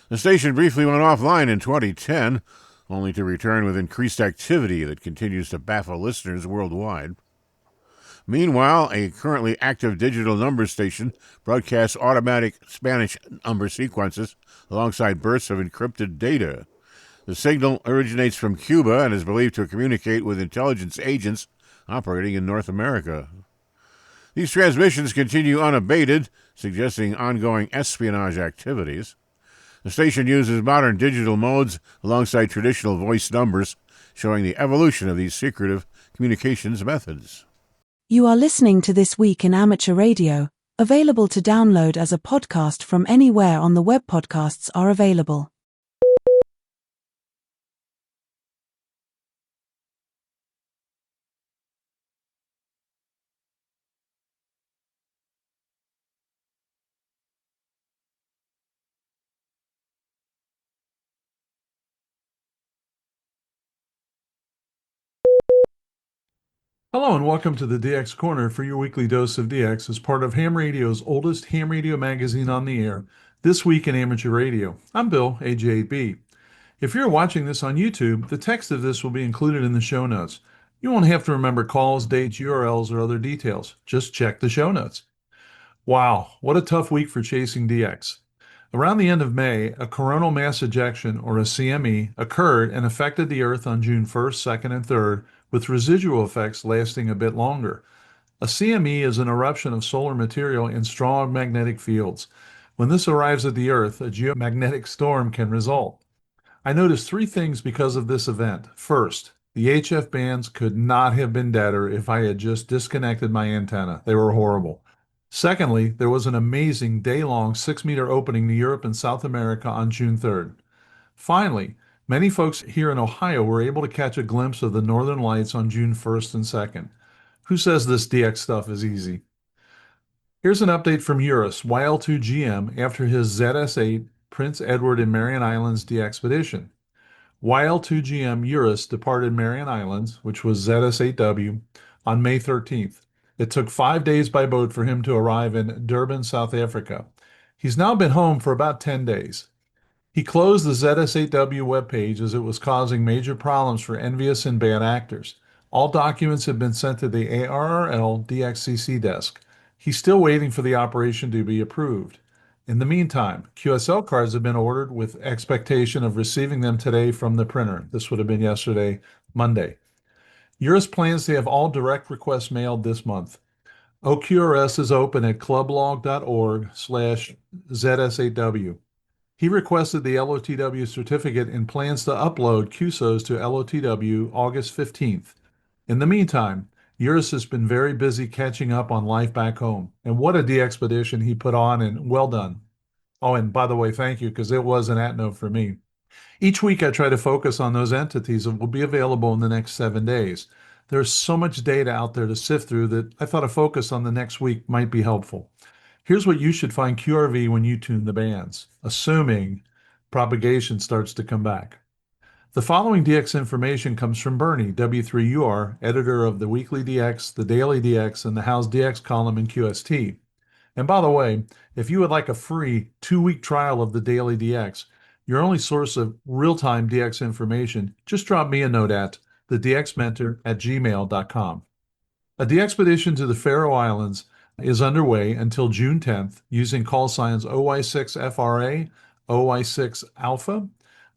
The station briefly went offline in 2010, only to return with increased activity that continues to baffle listeners worldwide. Meanwhile, a currently active digital number station broadcasts automatic Spanish number sequences alongside bursts of encrypted data. The signal originates from Cuba and is believed to communicate with intelligence agents operating in North America. These transmissions continue unabated, suggesting ongoing espionage activities. The station uses modern digital modes alongside traditional voice numbers, showing the evolution of these secretive communications methods.
You are listening to This Week in Amateur Radio, available to download as a podcast from anywhere on the web podcasts are available.
Hello and welcome to the DX Corner for your weekly dose of DX as part of Ham Radio's oldest ham radio magazine on the air, This Week in Amateur Radio. I'm Bill, AJB. If you're watching this on YouTube, the text of this will be included in the show notes. You won't have to remember calls, dates, URLs, or other details. Just check the show notes. Wow, what a tough week for chasing DX. Around the end of May, a coronal mass ejection, or a CME, occurred and affected the Earth on June 1st, 2nd, and 3rd, with residual effects lasting a bit longer. A CME is an eruption of solar material in strong magnetic fields. When this arrives at the Earth, a geomagnetic storm can result. I noticed 3 things because of this event. First, The HF bands could not have been deader if I had just disconnected my antenna. They were horrible. Secondly, there was an amazing day-long 6-meter opening to Europe and South America on June 3rd. Finally, many folks here in Ohio were able to catch a glimpse of the Northern Lights on June 1st and 2nd. Who says this DX stuff is easy? Here's an update from Eurus, YL2GM, after his ZS-8 Prince Edward and Marian Islands de-expedition. YL2GM Eurus departed Marian Islands, which was ZS-8W, on May 13th. It took 5 days by boat for him to arrive in Durban, South Africa. He's now been home for about 10 days. He closed the ZS-8W webpage as it was causing major problems for envious and bad actors. All documents have been sent to the ARRL DXCC desk. He's still waiting for the operation to be approved. In the meantime, QSL cards have been ordered with expectation of receiving them today from the printer. This would have been yesterday, Monday. Eurus plans to have all direct requests mailed this month. OQRS is open at clublog.org/ZS8W. He requested the LOTW certificate and plans to upload QSOs to LOTW August 15th. In the meantime, Eurus has been very busy catching up on life back home. And what a de-expedition he put on, and well done. Oh, and by the way, thank you, because it was an at-note for me. Each week I try to focus on those entities that will be available in the next 7 days. There's so much data out there to sift through that I thought a focus on the next week might be helpful. Here's what you should find QRV when you tune the bands, assuming propagation starts to come back. The following DX information comes from Bernie, W3UR, editor of the Weekly DX, the Daily DX, and the How's DX column in QST. And by the way, if you would like a free 2-week trial of the Daily DX, your only source of real-time DX information, just drop me a note at thedxmentor@gmail.com. A DXpedition to the Faroe Islands is underway until June 10th using call signs OY6FRA, OY6 Alpha,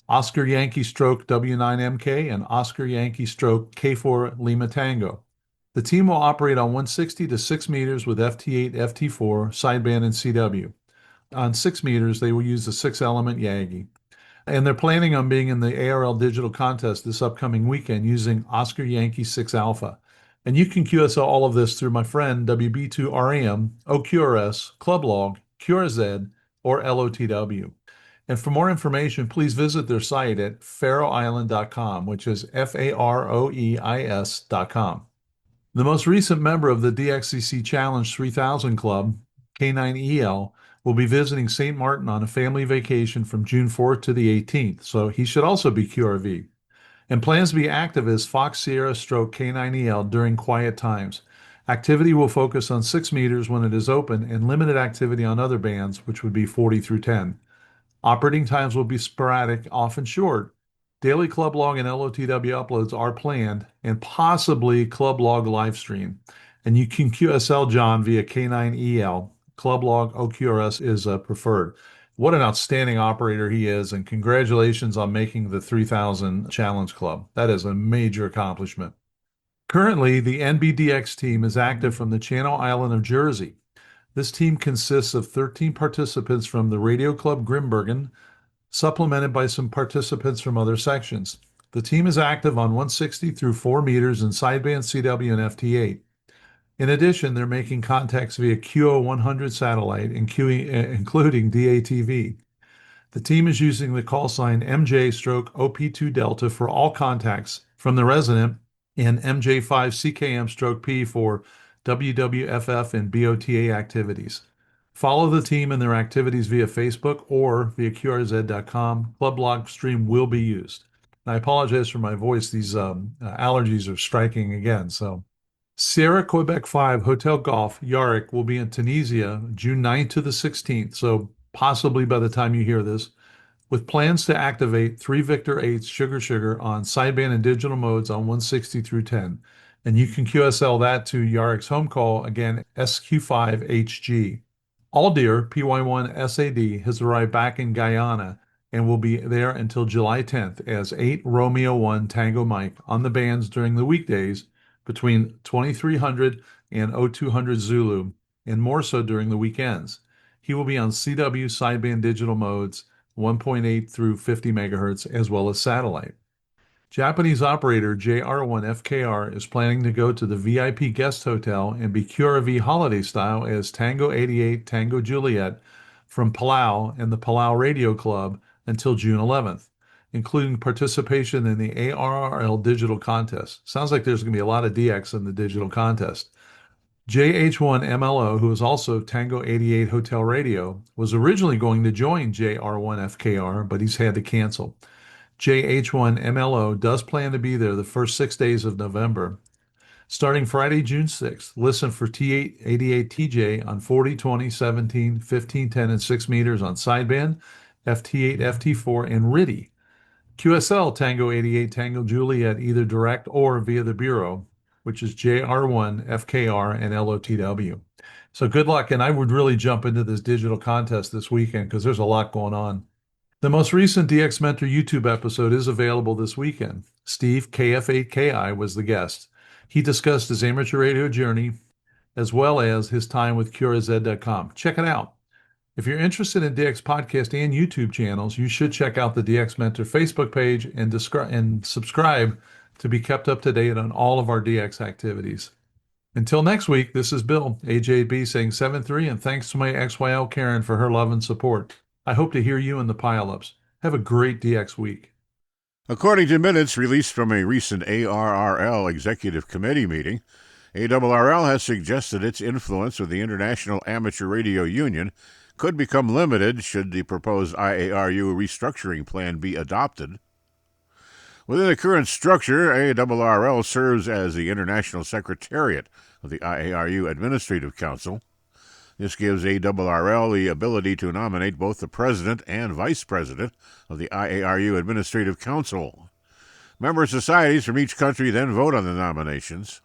Oscar Yankee stroke W9MK, and Oscar Yankee stroke K4 Lima Tango. The team will operate on 160 to 6 meters with FT8, FT4, sideband, and CW. On 6 meters, they will use the 6-element Yagi. And they're planning on being in the ARL Digital Contest this upcoming weekend using Oscar Yankee 6 Alpha. And you can QSL all of this through my friend WB2RAM, OQRS, Clublog, QRZ, or LOTW. And for more information, please visit their site at faroeisland.com, which is FAROEIS.com. The most recent member of the DXCC Challenge 3000 Club, K9EL, will be visiting St. Martin on a family vacation from June 4th to the 18th, so he should also be QRV. And plans to be active as Fox Sierra stroke K9EL during quiet times. Activity will focus on 6 meters when it is open and limited activity on other bands, which would be 40 through 10. Operating times will be sporadic, often short. Daily Club Log and LOTW uploads are planned, and possibly Club Log live stream. And you can QSL John via K9EL. Club Log OQRS is preferred. What an outstanding operator he is, and congratulations on making the 3000 Challenge Club. That is a major accomplishment. Currently, the NBDX team is active from the Channel Island of Jersey. This team consists of 13 participants from the Radio Club Grimbergen, supplemented by some participants from other sections. The team is active on 160 through 4 meters in sideband, CW, and FT8. In addition, they're making contacts via QO100 satellite, including DATV. The team is using the call sign MJ/OP2 Delta for all contacts from the resident and MJ5CKM/P for WWFF and BOTA activities. Follow the team and their activities via Facebook or via QRZ.com. Club Log stream will be used. I apologize for my voice. These allergies are striking again. So, Sierra Quebec 5 Hotel Golf Yarrick will be in Tunisia June 9th to the 16th. So possibly by the time you hear this, with plans to activate 3 Victor 8s Sugar on sideband and digital modes on 160 through 10. And you can QSL that to Yarrick's home call, again, SQ5HG. Aldir PY1 SAD has arrived back in Guyana and will be there until July 10th as 8 Romeo 1 Tango Mike on the bands during the weekdays between 2300 and 0200 Zulu, and more so during the weekends. He will be on CW sideband digital modes, 1.8 through 50 megahertz, as well as satellite. Japanese operator JR1FKR is planning to go to the VIP guest hotel and be QRV holiday style as Tango 88 Tango Juliet from Palau and the Palau Radio Club until June 11th, including participation in the ARRL digital contest. Sounds like there's going to be a lot of DX in the digital contest. JH1MLO, who is also Tango 88 Hotel Radio, was originally going to join JR1FKR, but he's had to cancel. JH1MLO does plan to be there the first 6 days of November. Starting Friday, June 6th, listen for T888TJ on 40, 20, 17, 15, 10, and 6 meters on sideband, FT8, FT4, and RTTY. QSL Tango 88 Tango Juliet either direct or via the Bureau, which is JR1, FKR, and LOTW. So good luck, and I would really jump into this digital contest this weekend because there's a lot going on. The most recent DX Mentor YouTube episode is available this weekend. Steve, KF8KI, was the guest. He discussed his amateur radio journey as well as his time with CuraZ.com. Check it out. If you're interested in DX podcast and YouTube channels, you should check out the DX Mentor Facebook page and subscribe to be kept up to date on all of our DX activities. Until next week, this is Bill, AJB, saying 7-3, and thanks to my XYL Karen for her love and support. I hope to hear you in the pile-ups. Have a great DX week.
According to minutes released from a recent ARRL Executive Committee meeting, ARRL has suggested its influence with the International Amateur Radio Union could become limited should the proposed IARU restructuring plan be adopted. Within the current structure, ARRL serves as the International Secretariat of the IARU Administrative Council. This gives ARRL the ability to nominate both the President and Vice President of the IARU Administrative Council. Member societies from each country then vote on the nominations.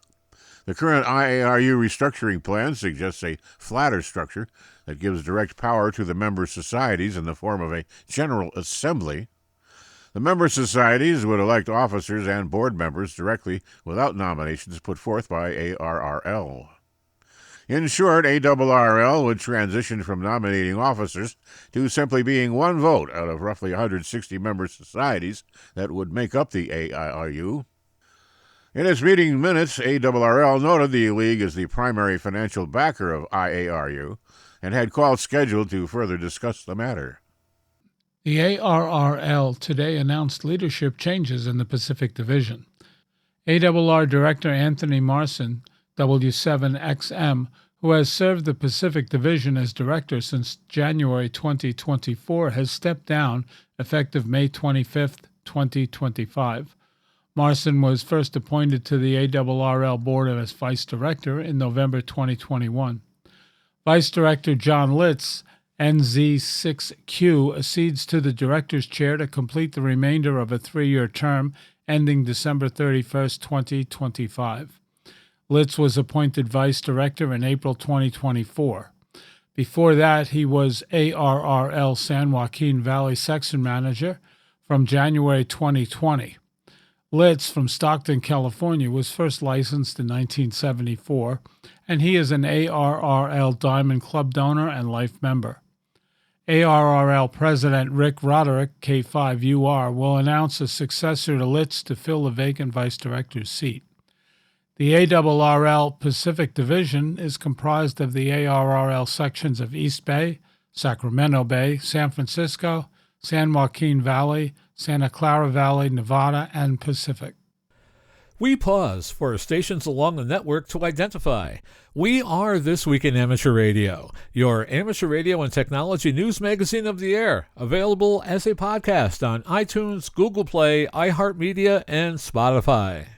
The current IARU restructuring plan suggests a flatter structure that gives direct power to the member societies in the form of a General Assembly. The member societies would elect officers and board members directly without nominations put forth by ARRL. In short, ARRL would transition from nominating officers to simply being one vote out of roughly 160 member societies that would make up the AIRU. In its meeting minutes, ARRL noted the League as the primary financial backer of IARU and had calls scheduled to further discuss the matter.
The ARRL today announced leadership changes in the Pacific Division. ARRL Director Anthony Marson, W7XM, who has served the Pacific Division as director since January 2024, has stepped down effective May 25, 2025. Marson was first appointed to the ARRL board as vice director in November 2021. Vice Director John Litz, NZ6Q, accedes to the director's chair to complete the remainder of a 3-year term ending December 31, 2025. Litz was appointed vice director in April 2024. Before that, he was ARRL San Joaquin Valley section manager from January 2020. Litz from Stockton, California, was first licensed in 1974, and he is an ARRL Diamond Club donor and life member. ARRL President Rick Roderick, K5UR, will announce a successor to Litz to fill the vacant vice director's seat. The ARRL Pacific Division is comprised of the ARRL sections of East Bay, Sacramento Bay, San Francisco, San Joaquin Valley, Santa Clara Valley, Nevada, and Pacific.
We pause for stations along the network to identify. We are This Week in Amateur Radio, your amateur radio and technology news magazine of the air, available as a podcast on iTunes, Google Play, iHeartMedia, and Spotify.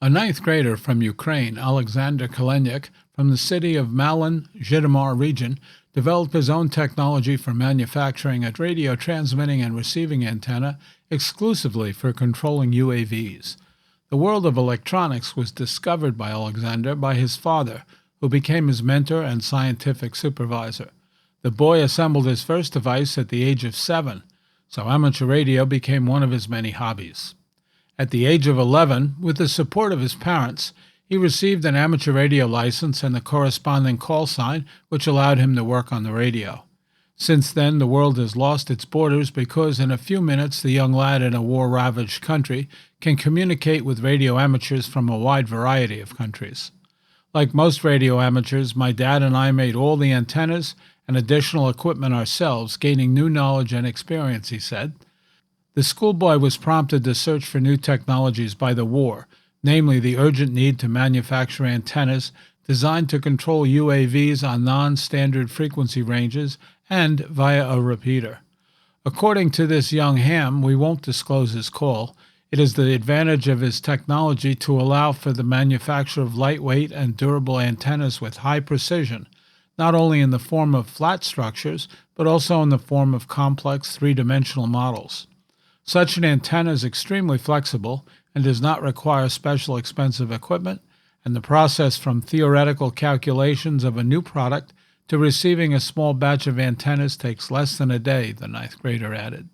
A ninth grader from Ukraine, Alexander Kaleniuk, from the city of Malin, Zhytomyr region, developed his own technology for manufacturing a radio transmitting and receiving antenna exclusively for controlling UAVs. The world of electronics was discovered by Alexander by his father, who became his mentor and scientific supervisor. The boy assembled his first device at the age of 7, so amateur radio became one of his many hobbies. At the age of 11, with the support of his parents, he received an amateur radio license and the corresponding call sign, which allowed him to work on the radio. Since then, the world has lost its borders because in a few minutes the young lad in a war-ravaged country can communicate with radio amateurs from a wide variety of countries. Like most radio amateurs, my dad and I made all the antennas and additional equipment ourselves, gaining new knowledge and experience, he said. The schoolboy was prompted to search for new technologies by the war, namely the urgent need to manufacture antennas designed to control UAVs on non-standard frequency ranges and via a repeater. According to this young ham, we won't disclose his call. It is the advantage of his technology to allow for the manufacture of lightweight and durable antennas with high precision, not only in the form of flat structures, but also in the form of complex three-dimensional models. Such an antenna is extremely flexible and does not require special expensive equipment, and the process from theoretical calculations of a new product to receiving a small batch of antennas takes less than a day, the ninth grader added.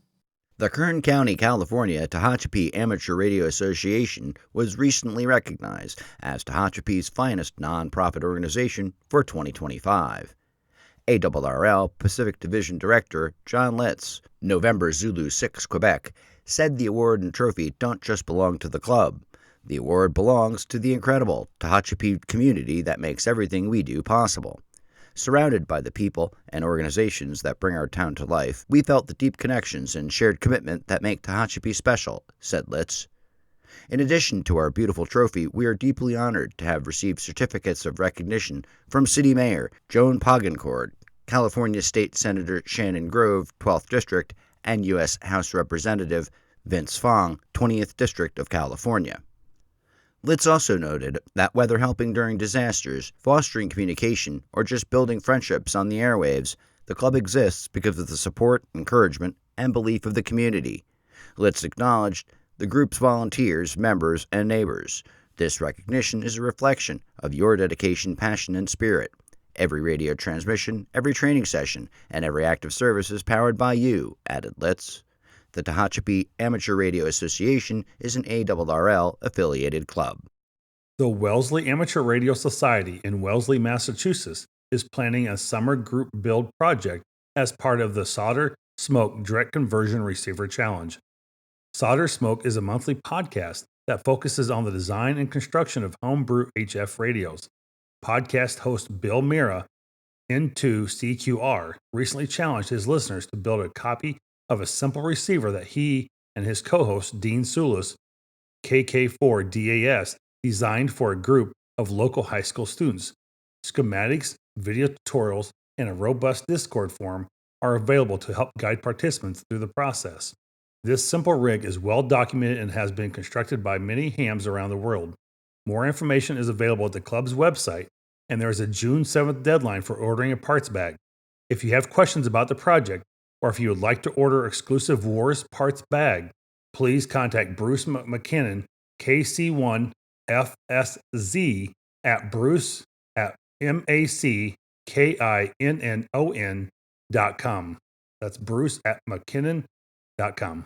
The Kern County, California Tehachapi Amateur Radio Association was recently recognized as Tehachapi's finest nonprofit organization for 2025. ARRL Pacific Division Director John Litz, November Zulu 6, Quebec, said the award and trophy don't just belong to the club. The award belongs to the incredible Tehachapi community that makes everything we do possible. Surrounded by the people and organizations that bring our town to life, we felt the deep connections and shared commitment that make Tehachapi special, said Litz. In addition to our beautiful trophy, we are deeply honored to have received certificates of recognition from City Mayor Joan Pogencourt, California State Senator Shannon Grove, 12th District, and U.S. House Representative Vince Fong, 20th District of California. Litz also noted that whether helping during disasters, fostering communication, or just building friendships on the airwaves, the club exists because of the support, encouragement, and belief of the community. Litz acknowledged the group's volunteers, members, and neighbors. This recognition is a reflection of your dedication, passion, and spirit. Every radio transmission, every training session, and every act of service is powered by you, added Litz. The Tehachapi Amateur Radio Association is an ARRL-affiliated club.
The Wellesley Amateur Radio Society in Wellesley, Massachusetts, is planning a summer group build project as part of the Solder Smoke Direct Conversion Receiver Challenge. Solder Smoke is a monthly podcast that focuses on the design and construction of homebrew HF radios. Podcast host Bill Mira, N2CQR, recently challenged his listeners to build a copy of a simple receiver that he and his co-host Dean Soulis, KK4DAS, designed for a group of local high school students. Schematics, video tutorials, and a robust Discord forum are available to help guide participants through the process. This simple rig is well documented and has been constructed by many hams around the world. More information is available at the club's website, and there is a June 7th deadline for ordering a parts bag. If you have questions about the project, or if you would like to order exclusive Wars parts bag, please contact Bruce McKinnon, KC1FSZ, at bruce@mackinnon.com. That's bruce@mckinnon.com.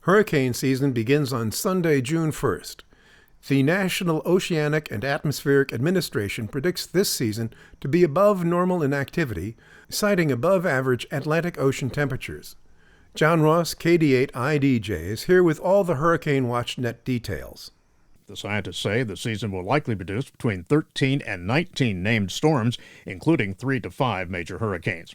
Hurricane season begins on Sunday, June 1st. The National Oceanic and Atmospheric Administration predicts this season to be above normal in activity, citing above-average Atlantic Ocean temperatures. John Ross, KD8IDJ, is here with all the Hurricane Watch Net details.
The scientists say the season will likely produce between 13 and 19 named storms, including 3 to 5 major hurricanes.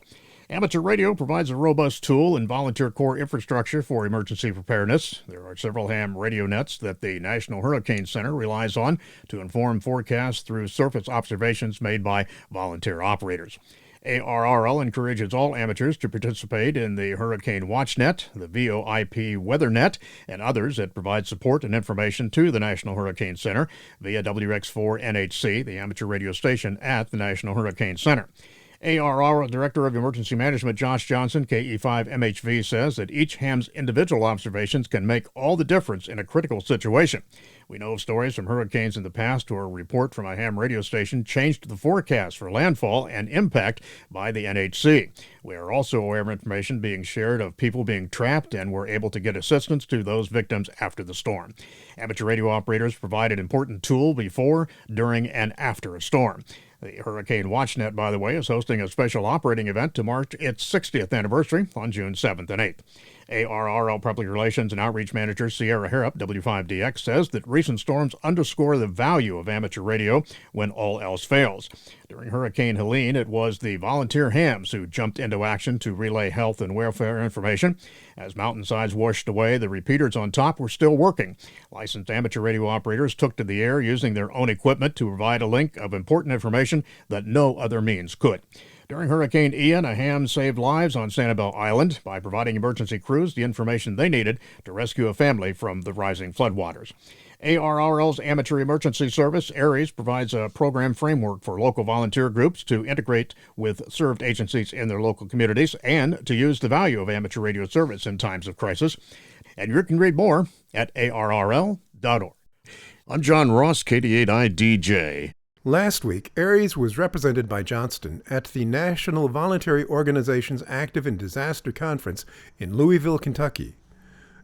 Amateur radio provides a robust tool and volunteer core infrastructure for emergency preparedness. There are several ham radio nets that the National Hurricane Center relies on to inform forecasts through surface observations made by volunteer operators. ARRL encourages all amateurs to participate in the Hurricane WatchNet, the VoIP WeatherNet, and others that provide support and information to the National Hurricane Center via WX4 NHC, the amateur radio station at the National Hurricane Center. ARR Director of Emergency Management Josh Johnson, KE5MHV, says that each ham's individual observations can make all the difference in a critical situation. We know of stories from hurricanes in the past where a report from a ham radio station changed the forecast for landfall and impact by the NHC. We are also aware of information being shared of people being trapped and were able to get assistance to those victims after the storm. Amateur radio operators provide an important tool before, during, and after a storm. The Hurricane WatchNet, by the way, is hosting a special operating event to mark its 60th anniversary on June 7th and 8th. ARRL Public Relations and Outreach Manager Sierra Harrop, W5DX, says that recent storms underscore the value of amateur radio when all else fails. During Hurricane Helene, it was the volunteer hams who jumped into action to relay health and welfare information. As mountainsides washed away, the repeaters on top were still working. Licensed amateur radio operators took to the air using their own equipment to provide a link of important information that no other means could. During Hurricane Ian, a ham saved lives on Sanibel Island by providing emergency crews the information they needed to rescue a family from the rising floodwaters. ARRL's Amateur Emergency Service, ARES, provides a program framework for local volunteer groups to integrate with served agencies in their local communities and to use the value of amateur radio service in times of crisis. And you can read more at arrl.org. I'm John Ross, KD8I-DJ.
Last week, ARES was represented by Johnston at the National Voluntary Organizations Active in Disaster Conference in Louisville, Kentucky.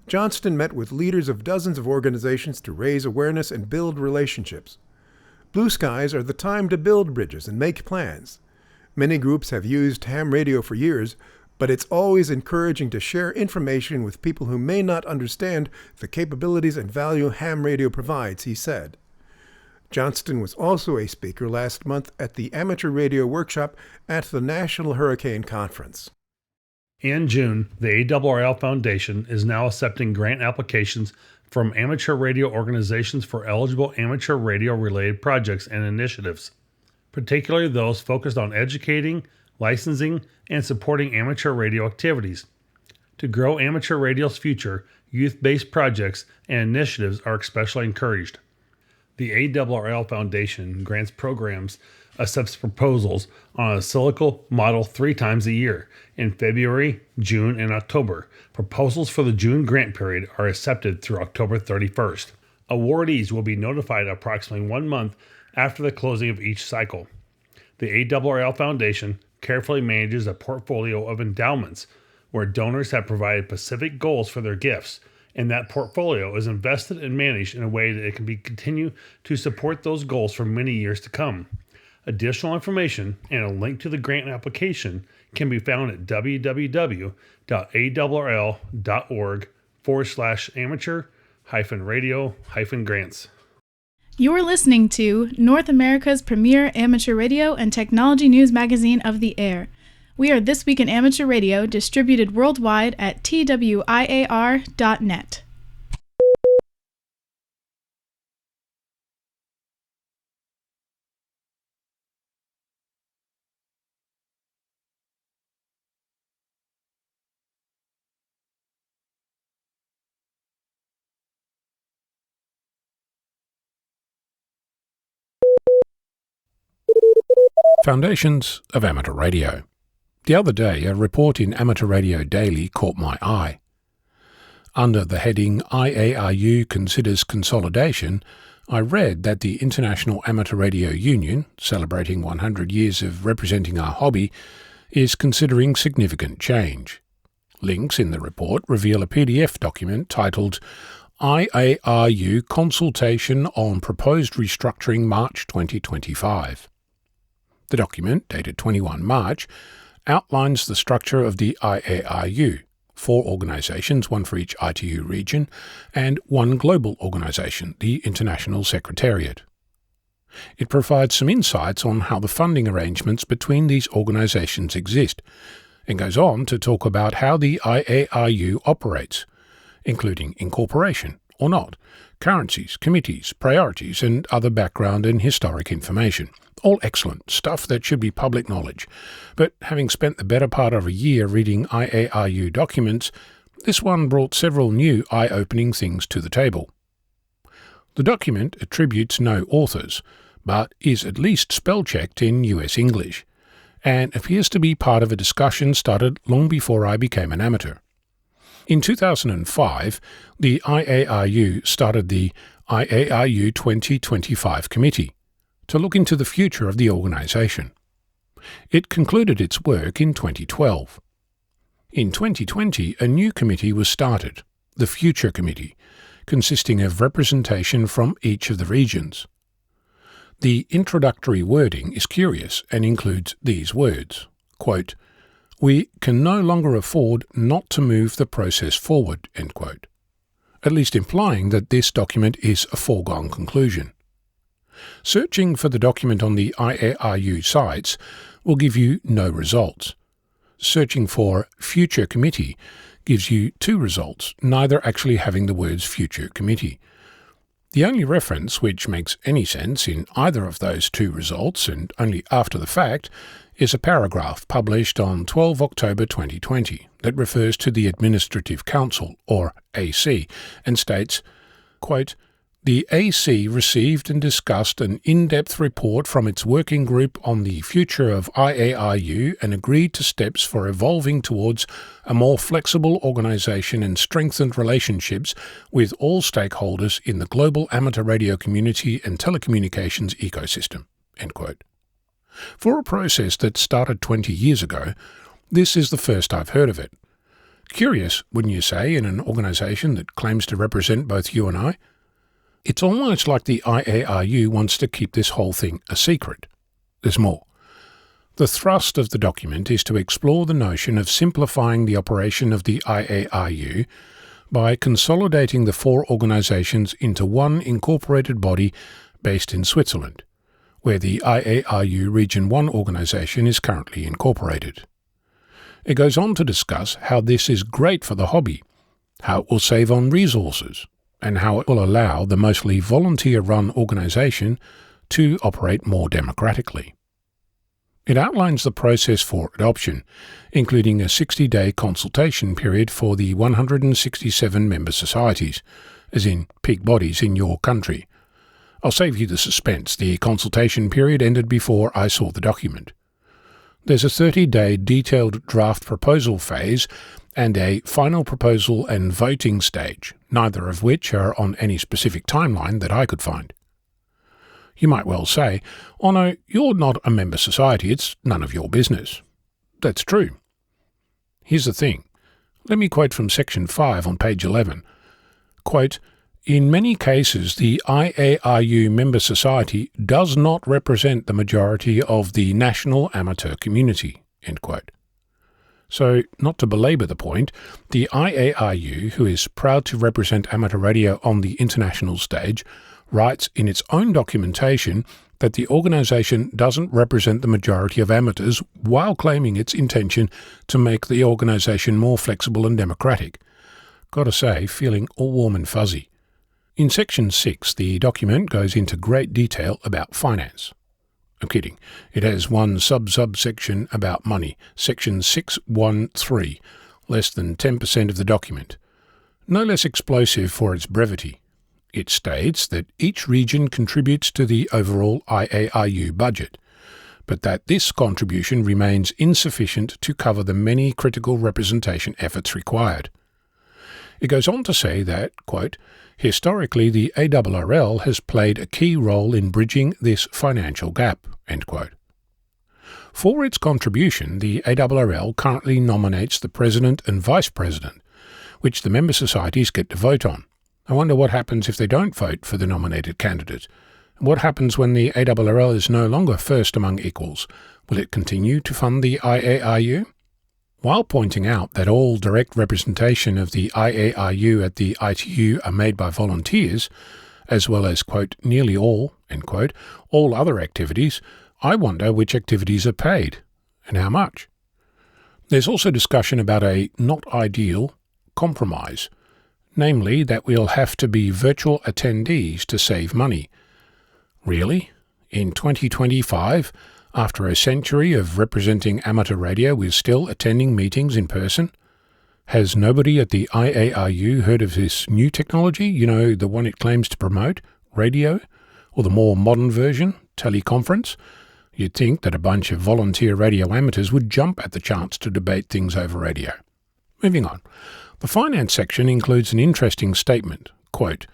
Johnston met with leaders of dozens of organizations to raise awareness and build relationships. Blue skies are the time to build bridges and make plans. Many groups have used ham radio for years, but it's always encouraging to share information with people who may not understand the capabilities and value ham radio provides, he said. Johnston was also a speaker last month at the Amateur Radio Workshop at the National Hurricane Conference.
In June, the ARRL Foundation is now accepting grant applications from amateur radio organizations for eligible amateur radio-related projects and initiatives, particularly those focused on educating, licensing, and supporting amateur radio activities. To grow amateur radio's future, youth-based projects and initiatives are especially encouraged. The ARRL Foundation grants programs, accepts proposals on a silical model 3 times a year, in February, June, and October. Proposals for the June grant period are accepted through October 31st. Awardees will be notified approximately 1 month after the closing of each cycle. The ARRL Foundation carefully manages a portfolio of endowments where donors have provided specific goals for their gifts, and that portfolio is invested and managed in a way that it can continue to support those goals for many years to come. Additional information and a link to the grant application can be found at www.aarl.org/amateur-radio-grants.
You're listening to North America's premier amateur radio and technology news magazine of the air. We are This Week in Amateur Radio, distributed worldwide at twiar.net.
Foundations of Amateur Radio. The other day, a report in Amateur Radio Daily caught my eye. Under the heading IARU Considers Consolidation, I read that the International Amateur Radio Union, celebrating 100 years of representing our hobby, is considering significant change. Links in the report reveal a PDF document titled IARU Consultation on Proposed Restructuring March 2025. The document, dated 21 March, outlines the structure of the IARU, 4 organizations, 1 for each ITU region, and 1 global organization, the International Secretariat. It provides some insights on how the funding arrangements between these organizations exist, and goes on to talk about how the IARU operates, including incorporation or not, currencies, committees, priorities, and other background and historic information. All excellent stuff that should be public knowledge. But having spent the better part of a year reading IARU documents, this one brought several new eye-opening things to the table. The document attributes no authors, but is at least spell-checked in US English, and appears to be part of a discussion started long before I became an amateur. In 2005, the IARU started the IARU 2025 Committee to look into the future of the organisation. It concluded its work in 2012. In 2020, a new committee was started, the Future Committee, consisting of representation from each of the regions. The introductory wording is curious and includes these words, quote, "We can no longer afford not to move the process forward," end quote, at least implying that this document is a foregone conclusion. Searching for the document on the IARU sites will give you no results. Searching for Future Committee gives you 2 results, neither actually having the words Future Committee. The only reference which makes any sense in either of those 2 results, and only after the fact, is a paragraph published on 12 October 2020 that refers to the Administrative Council, or AC, and states, quote, "The AC received and discussed an in-depth report from its working group on the future of IARU and agreed to steps for evolving towards a more flexible organisation and strengthened relationships with all stakeholders in the global amateur radio community and telecommunications ecosystem." End quote. For a process that started 20 years ago, this is the first I've heard of it. Curious, wouldn't you say, in an organisation that claims to represent both you and I? It's almost like the IARU wants to keep this whole thing a secret. There's more. The thrust of the document is to explore the notion of simplifying the operation of the IARU by consolidating the 4 organisations into one incorporated body based in Switzerland, where the IARU Region 1 organisation is currently incorporated. It goes on to discuss how this is great for the hobby, how it will save on resources, and how it will allow the mostly volunteer-run organisation to operate more democratically. It outlines the process for adoption, including a 60-day consultation period for the 167 member societies, as in peak bodies in your country. I'll save you the suspense. The consultation period ended before I saw the document. There's a 30-day detailed draft proposal phase and a final proposal and voting stage, neither of which are on any specific timeline that I could find. You might well say, "Oh no, you're not a member society, it's none of your business." That's true. Here's the thing. Let me quote from Section 5 on page 11. Quote, "In many cases, the IARU member society does not represent the majority of the national amateur community." End quote. So, not to belabor the point, the IARU, who is proud to represent amateur radio on the international stage, writes in its own documentation that the organisation doesn't represent the majority of amateurs while claiming its intention to make the organisation more flexible and democratic. Gotta say, feeling all warm and fuzzy. In Section 6, the document goes into great detail about finance. I'm kidding. It has one subsection about money, Section 613, less than 10% of the document. No less explosive for its brevity. It states that each region contributes to the overall IARU budget, but that this contribution remains insufficient to cover the many critical representation efforts required. It goes on to say that, quote, "Historically, the ARRL has played a key role in bridging this financial gap." End quote. For its contribution, the ARRL currently nominates the president and vice president, which the member societies get to vote on. I wonder what happens if they don't vote for the nominated candidate. What happens when the ARRL is no longer first among equals? Will it continue to fund the IARU? While pointing out that all direct representation of the IARU at the ITU are made by volunteers, as well as, quote, "nearly all," end quote, all other activities, I wonder which activities are paid, and how much. There's also discussion about a not ideal compromise, namely that we'll have to be virtual attendees to save money. Really? In 2025? After a century of representing amateur radio, we're still attending meetings in person? Has nobody at the IARU heard of this new technology, the one it claims to promote, radio, or the more modern version, teleconference? You'd think that a bunch of volunteer radio amateurs would jump at the chance to debate things over radio. Moving on. The finance section includes an interesting statement, quote,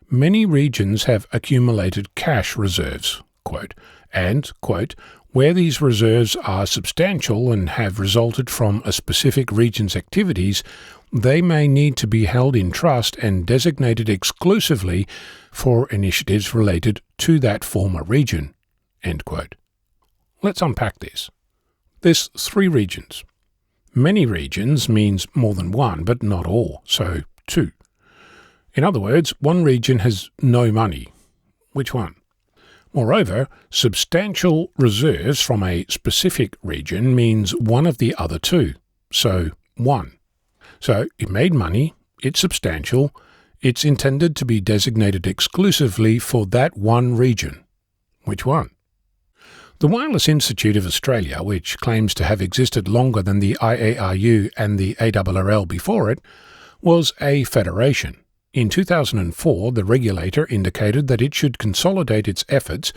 "Many regions have accumulated cash reserves," quote, and, quote, "where these reserves are substantial and have resulted from a specific region's activities, they may need to be held in trust and designated exclusively for initiatives related to that former region," end quote. Let's unpack this. There's 3 regions. Many regions means more than one, but not all, so 2. In other words, one region has no money. Which one? Moreover, substantial reserves from a specific region means one of the other 2, so 1. So it made money, it's substantial, it's intended to be designated exclusively for that one region. Which one? The Wireless Institute of Australia, which claims to have existed longer than the IARU and the ARRL before it, was a federation. In 2004, the regulator indicated that it should consolidate its efforts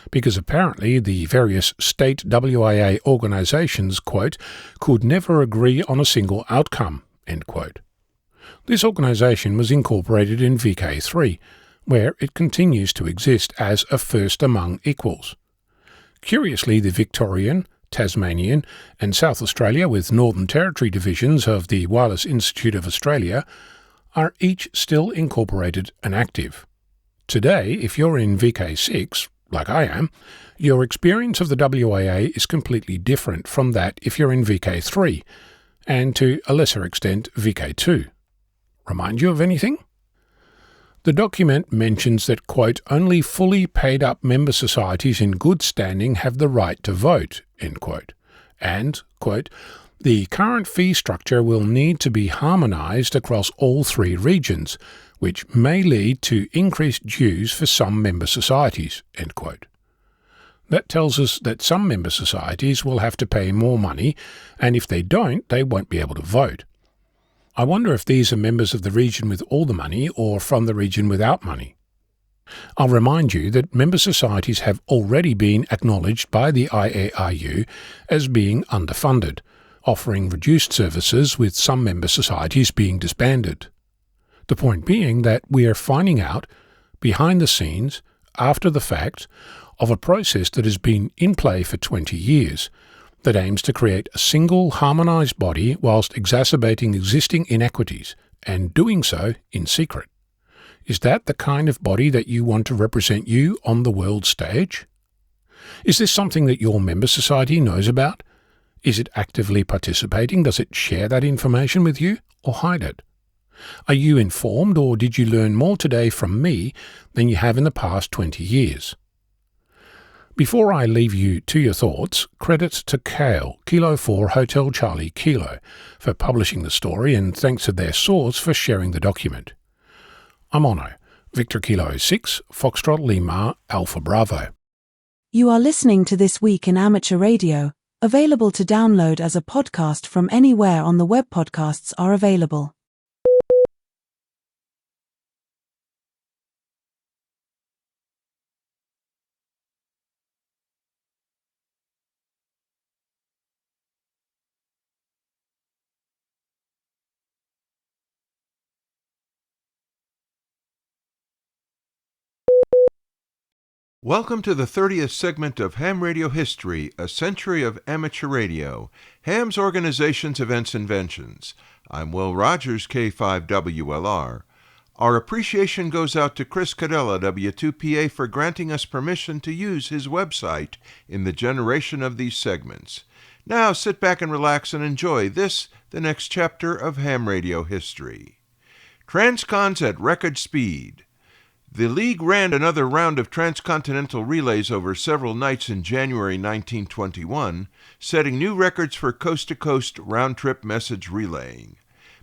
because apparently the various state WIA organisations, quote, "could never agree on a single outcome," end quote. This organisation was incorporated in VK3, where it continues to exist as a first among equals. Curiously, the Victorian, Tasmanian and South Australia with Northern Territory divisions of the Wireless Institute of Australia are each still incorporated and active. Today, if you're in VK6, like I am, your experience of the WIA is completely different from that if you're in VK3, and to a lesser extent VK2. Remind you of anything? The document mentions that, quote, "only fully paid up member societies in good standing have the right to vote," end quote, and, quote, "the current fee structure will need to be harmonised across all 3 regions, which may lead to increased dues for some member societies," end quote. That tells us that some member societies will have to pay more money, and if they don't, they won't be able to vote. I wonder if these are members of the region with all the money or from the region without money. I'll remind you that member societies have already been acknowledged by the IARU as being underfunded, offering reduced services with some member societies being disbanded. The point being that we are finding out, behind the scenes, after the fact, of a process that has been in play for 20 years, that aims to create a single harmonised body whilst exacerbating existing inequities, and doing so in secret. Is that the kind of body that you want to represent you on the world stage? Is this something that your member society knows about? Is it actively participating? Does it share that information with you or hide it? Are you informed, or did you learn more today from me than you have in the past 20 years? Before I leave you to your thoughts, credit to Kale, Kilo 4 Hotel Charlie Kilo, for publishing the story, and thanks to their source for sharing the document. I'm Ono, Victor Kilo 6, Foxtrot Lima, Alpha Bravo.
You are listening to This Week in Amateur Radio, available to download as a podcast from anywhere on the web podcasts are available.
Welcome to the 30th segment of Ham Radio History, a century of amateur radio, Ham's Organizations, Events, Inventions. I'm Will Rogers, K5WLR. Our appreciation goes out to Chris Cadella, W2PA, for granting us permission to use his website in the generation of these segments. Now sit back and relax and enjoy this, the next chapter of Ham Radio History. Transcons at record speed. The League ran another round of transcontinental relays over several nights in January 1921, setting new records for coast-to-coast round-trip message relaying.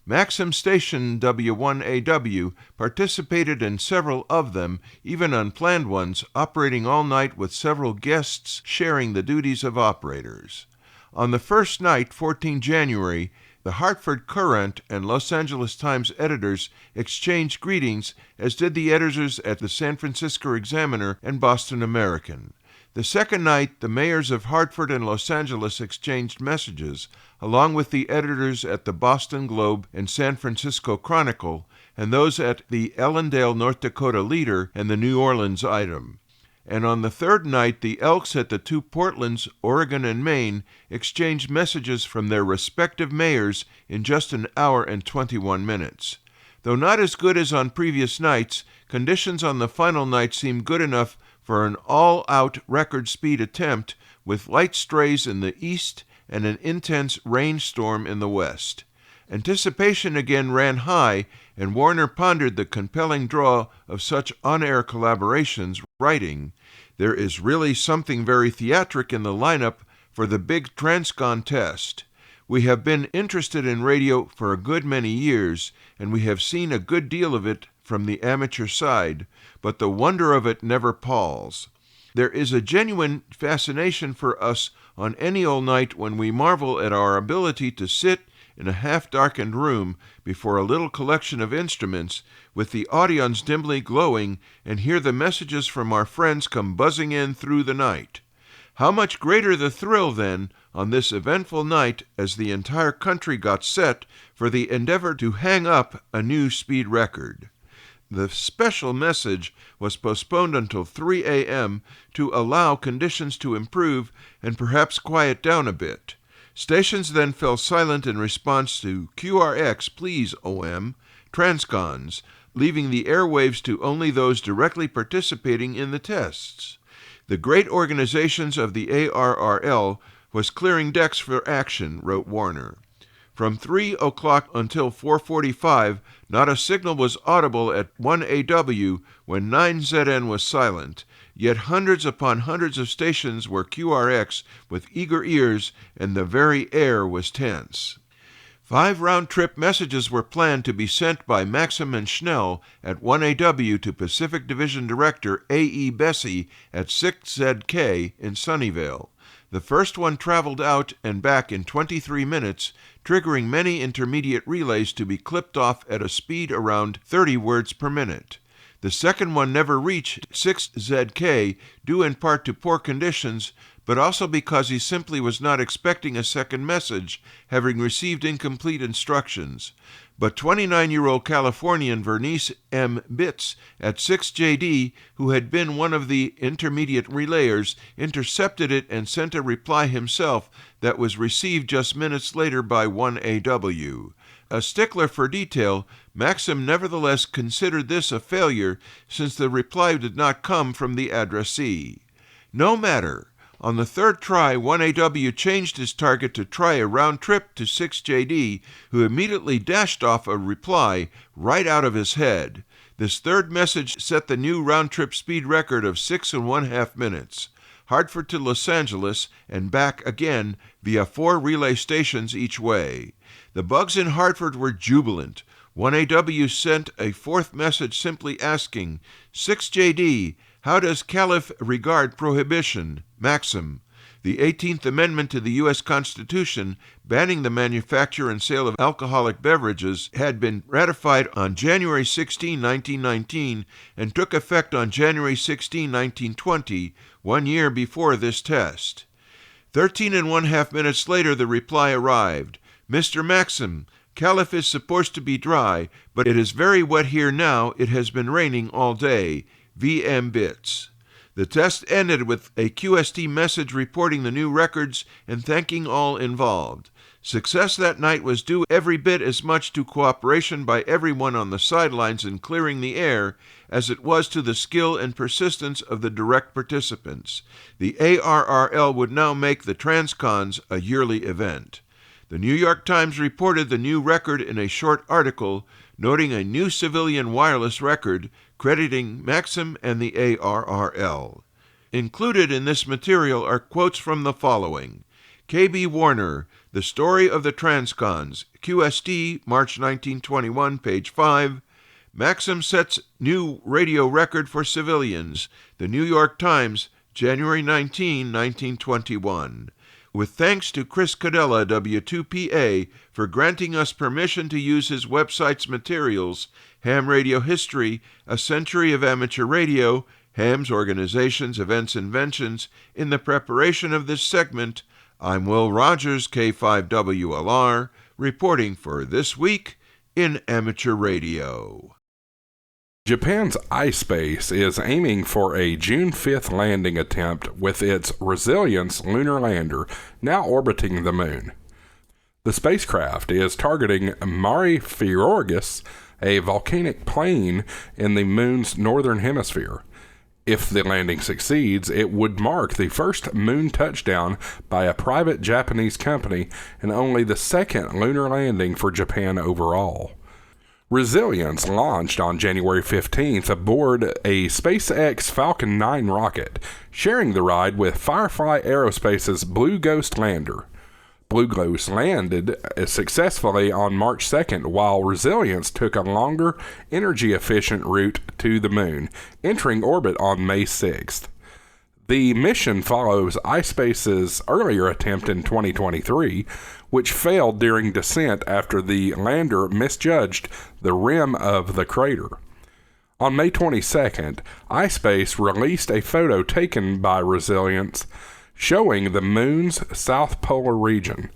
Maxim Station W1AW participated in several of them, even unplanned ones, operating all night with several guests sharing the duties of operators. On the first night, 14 January, the Hartford Courant and Los Angeles Times editors exchanged greetings, as did the editors at the San Francisco Examiner and Boston American. The second night, the mayors of Hartford and Los Angeles exchanged messages, along with the editors at the Boston Globe and San Francisco Chronicle, and those at the Ellendale, North Dakota Leader and the New Orleans Item. And on the third night, the Elks at the two Portlands, Oregon and Maine, exchanged messages from their respective mayors in just an hour and 21 minutes. Though not as good as on previous nights, conditions on the final night seemed good enough for an all-out record speed attempt, with light strays in the east and an intense rainstorm in the west. Anticipation again ran high, and Warner pondered the compelling draw of such on-air collaborations, writing, "There is really something very theatric in the lineup for the big Transcon test. We have been interested in radio for a good many years, and we have seen a good deal of it from the amateur side, but the wonder of it never palls. There is a genuine fascination for us on any old night when we marvel at our ability to sit in a half-darkened room before a little collection of instruments, with the audience dimly glowing, and hear the messages from our friends come buzzing in through the night. How much greater the thrill, then, on this eventful night as the entire country got set for the endeavor to hang up a new speed record." The special message was postponed until 3 a.m. to allow conditions to improve and perhaps quiet down a bit. Stations then fell silent in response to QRX, please, OM, transcons, leaving the airwaves to only those directly participating in the tests. The great organizations of the ARRL was clearing decks for action, wrote Warner. From 3 o'clock until 4:45, not a signal was audible at 1AW when 9ZN was silent, yet hundreds upon hundreds of stations were QRX with eager ears, and the very air was tense. 5 round-trip messages were planned to be sent by Maxim and Schnell at 1AW to Pacific Division Director A.E. Bessie at 6ZK in Sunnyvale. The first one traveled out and back in 23 minutes, triggering many intermediate relays to be clipped off at a speed around 30 words per minute. The second one never reached 6ZK, due in part to poor conditions, but also because he simply was not expecting a second message, having received incomplete instructions. But 29-year-old Californian Vernice M. Bitts at 6JD, who had been one of the intermediate relayers, intercepted it and sent a reply himself that was received just minutes later by 1AW. A stickler for detail, Maxim nevertheless considered this a failure, since the reply did not come from the addressee. No matter. On the third try, 1AW changed his target to try a round trip to 6JD, who immediately dashed off a reply right out of his head. This third message set the new round-trip speed record of 6½ minutes. Hartford to Los Angeles and back again via 4 relay stations each way. The bugs in Hartford were jubilant. 1AW sent a fourth message simply asking, 6JD, how does Caliph regard prohibition? Maxim. The 18th Amendment to the U.S. Constitution, banning the manufacture and sale of alcoholic beverages, had been ratified on January 16, 1919, and took effect on January 16, 1920, 1 year before this test. 13½ minutes later, the reply arrived. Mr. Maxim, Caliph is supposed to be dry, but it is very wet here now. It has been raining all day. VM Bits. The test ended with a QST message reporting the new records and thanking all involved. Success that night was due every bit as much to cooperation by everyone on the sidelines in clearing the air as it was to the skill and persistence of the direct participants. The ARRL would now make the Transcons a yearly event. The New York Times reported the new record in a short article, noting a new civilian wireless record, crediting Maxim and the ARRL. Included in this material are quotes from the following. K.B. Warner, The Story of the Transcons, QST, March 1921, page 5. Maxim sets new radio record for civilians, The New York Times, January 19, 1921. With thanks to Chris Cadella, W2PA, for granting us permission to use his website's materials, Ham Radio History, A Century of Amateur Radio, Ham's organization's events inventions. In the preparation of this segment, I'm Will Rogers, K5WLR, reporting for This Week in Amateur Radio.
Japan's iSpace is aiming for a June 5th landing attempt with its Resilience lunar lander now orbiting the moon. The spacecraft is targeting Mare Frigoris, a volcanic plain in the moon's northern hemisphere. If the landing succeeds, it would mark the first moon touchdown by a private Japanese company and only the second lunar landing for Japan overall. Resilience launched on January 15th aboard a SpaceX Falcon 9 rocket, sharing the ride with Firefly Aerospace's Blue Ghost lander. Blue Ghost landed successfully on March 2nd, while Resilience took a longer, energy-efficient route to the moon, entering orbit on May 6th. The mission follows iSpace's earlier attempt in 2023, which failed during descent after the lander misjudged the rim of the crater. On May 22nd, iSpace released a photo taken by Resilience showing the moon's south polar region.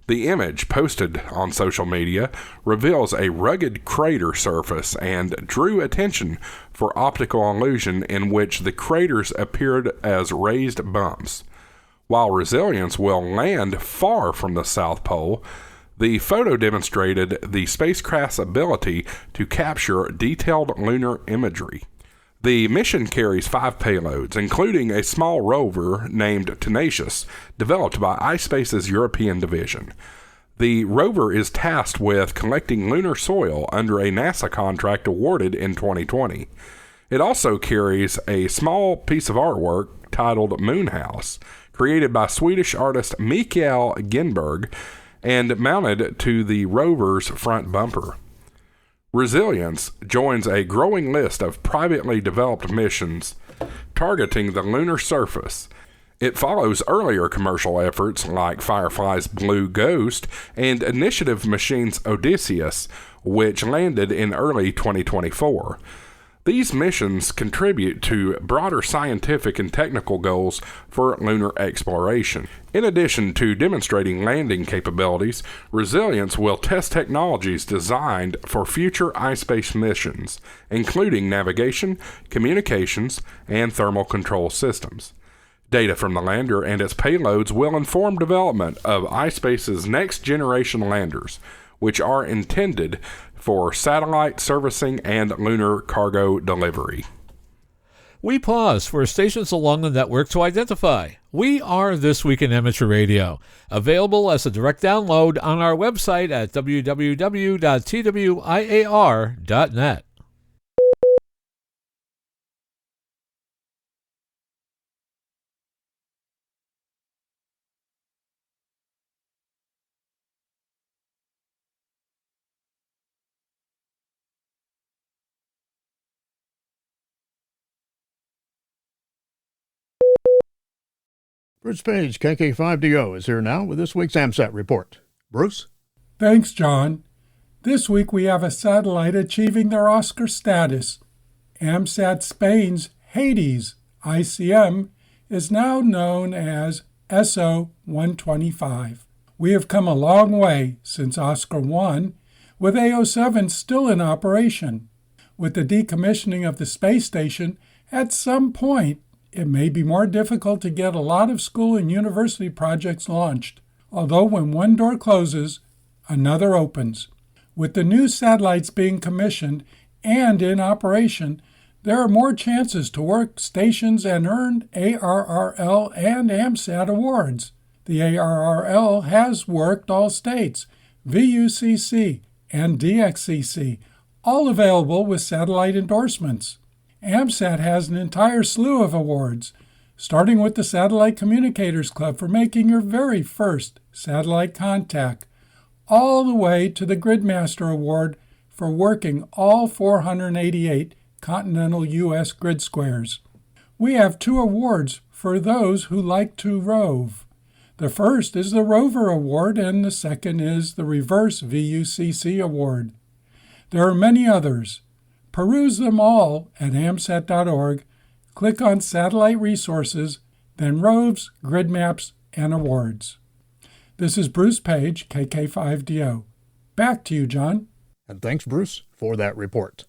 The image, posted on social media, reveals a rugged crater surface and drew attention for optical illusion in which the craters appeared as raised bumps. While Resilience will land far from the South Pole, the photo demonstrated the spacecraft's ability to capture detailed lunar imagery. The mission carries 5 payloads, including a small rover named Tenacious, developed by iSpace's European division. The rover is tasked with collecting lunar soil under a NASA contract awarded in 2020. It also carries a small piece of artwork titled Moon House, created by Swedish artist Mikael Ginberg and mounted to the rover's front bumper. Resilience joins a growing list of privately developed missions targeting the lunar surface. It follows earlier commercial efforts like Firefly's Blue Ghost and Initiative Machines Odysseus, which landed in early 2024. These missions contribute to broader scientific and technical goals for lunar exploration. In addition to demonstrating landing capabilities, Resilience will test technologies designed for future iSpace missions, including navigation, communications, and thermal control systems. Data from the lander and its payloads will inform development of iSpace's next-generation landers, which are intended for satellite servicing and lunar cargo delivery.
We pause for stations along the network to identify. We are This Week in Amateur Radio, available as a direct download on our website at www.twiar.net.
Bruce Page, KK5DO, is here now with this week's AMSAT report. Bruce?
Thanks, John. This week we have a satellite achieving their Oscar status. AMSAT Spain's HADES-ICM is now known as SO-125. We have come a long way since Oscar 1, with AO-7 still in operation. With the decommissioning of the space station, at some point, it may be more difficult to get a lot of school and university projects launched, although when one door closes, another opens. With the new satellites being commissioned and in operation, there are more chances to work stations and earn ARRL and AMSAT awards. The ARRL has worked all states, VUCC and DXCC, all available with satellite endorsements. AMSAT has an entire slew of awards, starting with the Satellite Communicators Club for making your very first satellite contact, all the way to the Gridmaster Award for working all 488 continental U.S. grid squares. We have 2 awards for those who like to rove. The first is the Rover Award, and the second is the Reverse VUCC Award. There are many others. Peruse them all at amsat.org, click on Satellite Resources, then Roves, Grid Maps, and Awards. This is Bruce Page, KK5DO. Back to you, John.
And thanks, Bruce, for that report.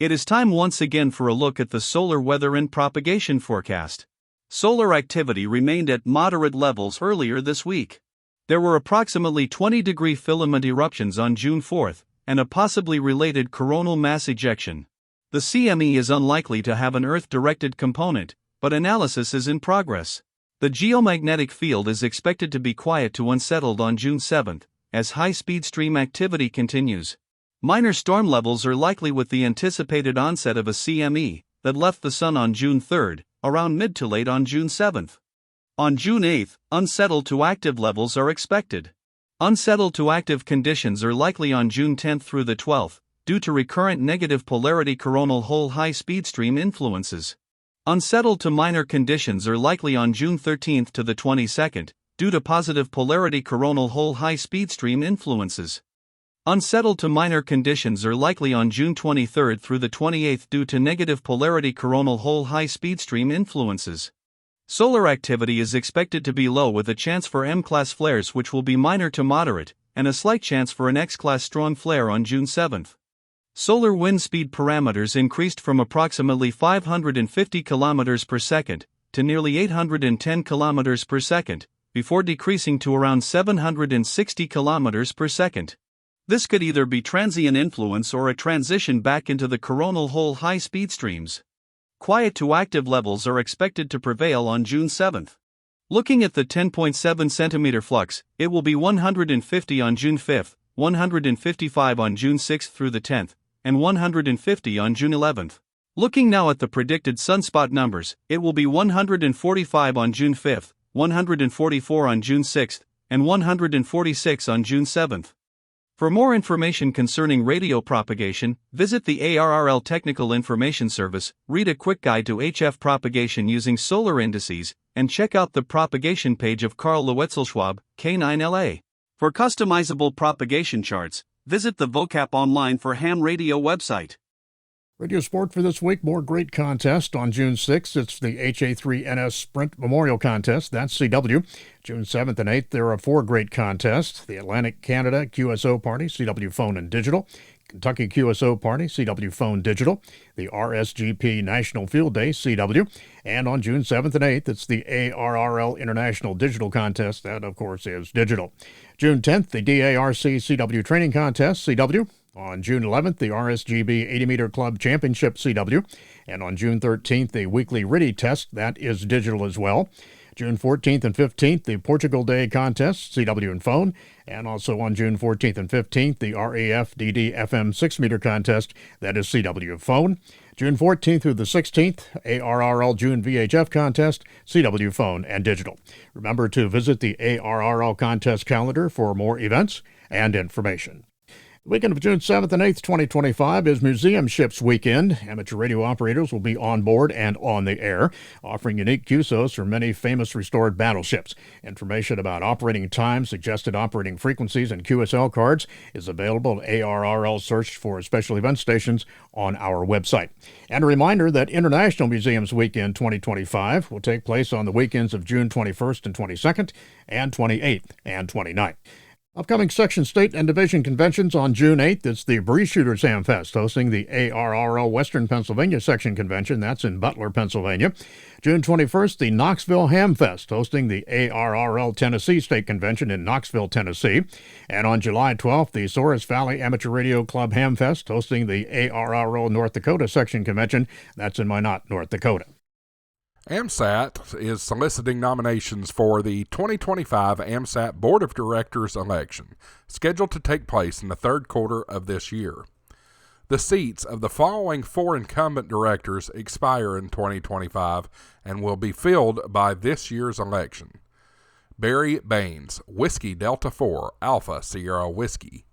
It is time once again for a look at the solar weather and propagation forecast. Solar activity remained at moderate levels earlier this week. There were approximately 20-degree filament eruptions on June 4th, and a possibly related coronal mass ejection. The CME is unlikely to have an Earth-directed component, but analysis is in progress. The geomagnetic field is expected to be quiet to unsettled on June 7th, as high-speed stream activity continues. Minor storm levels are likely with the anticipated onset of a CME that left the Sun on June 3rd, around mid to late on June 7th. On June 8th, unsettled to active levels are expected. Unsettled to active conditions are likely on June 10th through the 12th, due to recurrent negative polarity coronal hole high-speed stream influences. Unsettled to minor conditions are likely on June 13th to the 22nd, due to positive polarity coronal hole high-speed stream influences. Unsettled to minor conditions are likely on June 23rd through the 28th due to negative polarity coronal hole high-speed stream influences. Solar activity is expected to be low with a chance for M-class flares which will be minor to moderate, and a slight chance for an X-class strong flare on June 7th. Solar wind speed parameters increased from approximately 550 km per second to nearly 810 km per second, before decreasing to around 760 km per second. This could either be transient influence or a transition back into the coronal hole high-speed streams. Quiet to active levels are expected to prevail on June 7th. Looking at the 10.7 cm flux, it will be 150 on June 5th, 155 on June 6th through the 10th, and 150 on June 11th. Looking now at the predicted sunspot numbers, it will be 145 on June 5th, 144 on June 6th, and 146 on June 7th. For more information concerning radio propagation, visit the ARRL Technical Information Service, read a quick guide to HF propagation using solar indices, and check out the propagation page of Karl Lewetzelschwab, K9LA. For customizable propagation charts, visit the vocap online for ham radio website.
Radio Sport for this week, more great contest. On June 6th, it's the HA3NS Sprint Memorial Contest. That's CW. June 7th and 8th, there are 4 great contests. The Atlantic Canada QSO Party, CW Phone and Digital. Kentucky QSO Party, CW Phone Digital. The RSGP National Field Day, CW. And on June 7th and 8th, it's the ARRL International Digital Contest. That, of course, is digital. June 10th, the DARC CW Training Contest, CW. On June 11th, the RSGB 80-meter Club Championship CW. And on June 13th, the weekly RIDI test, that is digital as well. June 14th and 15th, the Portugal Day Contest, CW and Phone. And also on June 14th and 15th, the RAF DD FM 6-meter Contest, that is CW Phone. June 14th through the 16th, ARRL June VHF Contest, CW Phone and Digital. Remember to visit the ARRL Contest calendar for more events and information. The weekend of June 7th and 8th, 2025 is Museum Ships Weekend. Amateur radio operators will be on board and on the air, offering unique QSOs for many famous restored battleships. Information about operating times, suggested operating frequencies, and QSL cards is available at ARRL Search for Special Event Stations on our website. And a reminder that International Museums Weekend 2025 will take place on the weekends of June 21st and 22nd and 28th and 29th. Upcoming section, state, and division conventions on June 8th. It's the Breeze Shooters Ham Fest, hosting the ARRL Western Pennsylvania Section Convention. That's in Butler, Pennsylvania. June 21st, the Knoxville Ham Fest, hosting the ARRL Tennessee State Convention in Knoxville, Tennessee. And on July 12th, the Souris Valley Amateur Radio Club Ham Fest, hosting the ARRL North Dakota Section Convention. That's in Minot, North Dakota.
AMSAT is soliciting nominations for the 2025 AMSAT Board of Directors election, scheduled to take place in the third quarter of this year. The seats of the following 4 incumbent directors expire in 2025 and will be filled by this year's election. Barry Baines, Whiskey Delta 4, Alpha Sierra Whiskey.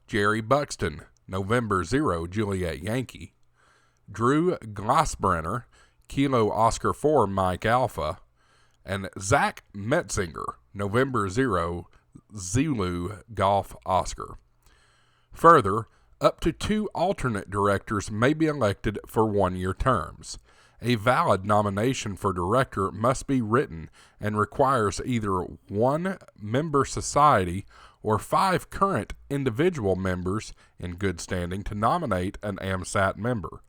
Jerry Buxton, November 0, Juliet Yankee. Drew Glassbrenner, Kilo Oscar 4 Mike Alpha, and Zach Metzinger, November 0 Zulu Golf Oscar. Further, up to 2 alternate directors may be elected for 1-year terms. A valid nomination for director must be written and requires either one member society or 5 current individual members in good standing to nominate an AMSAT member.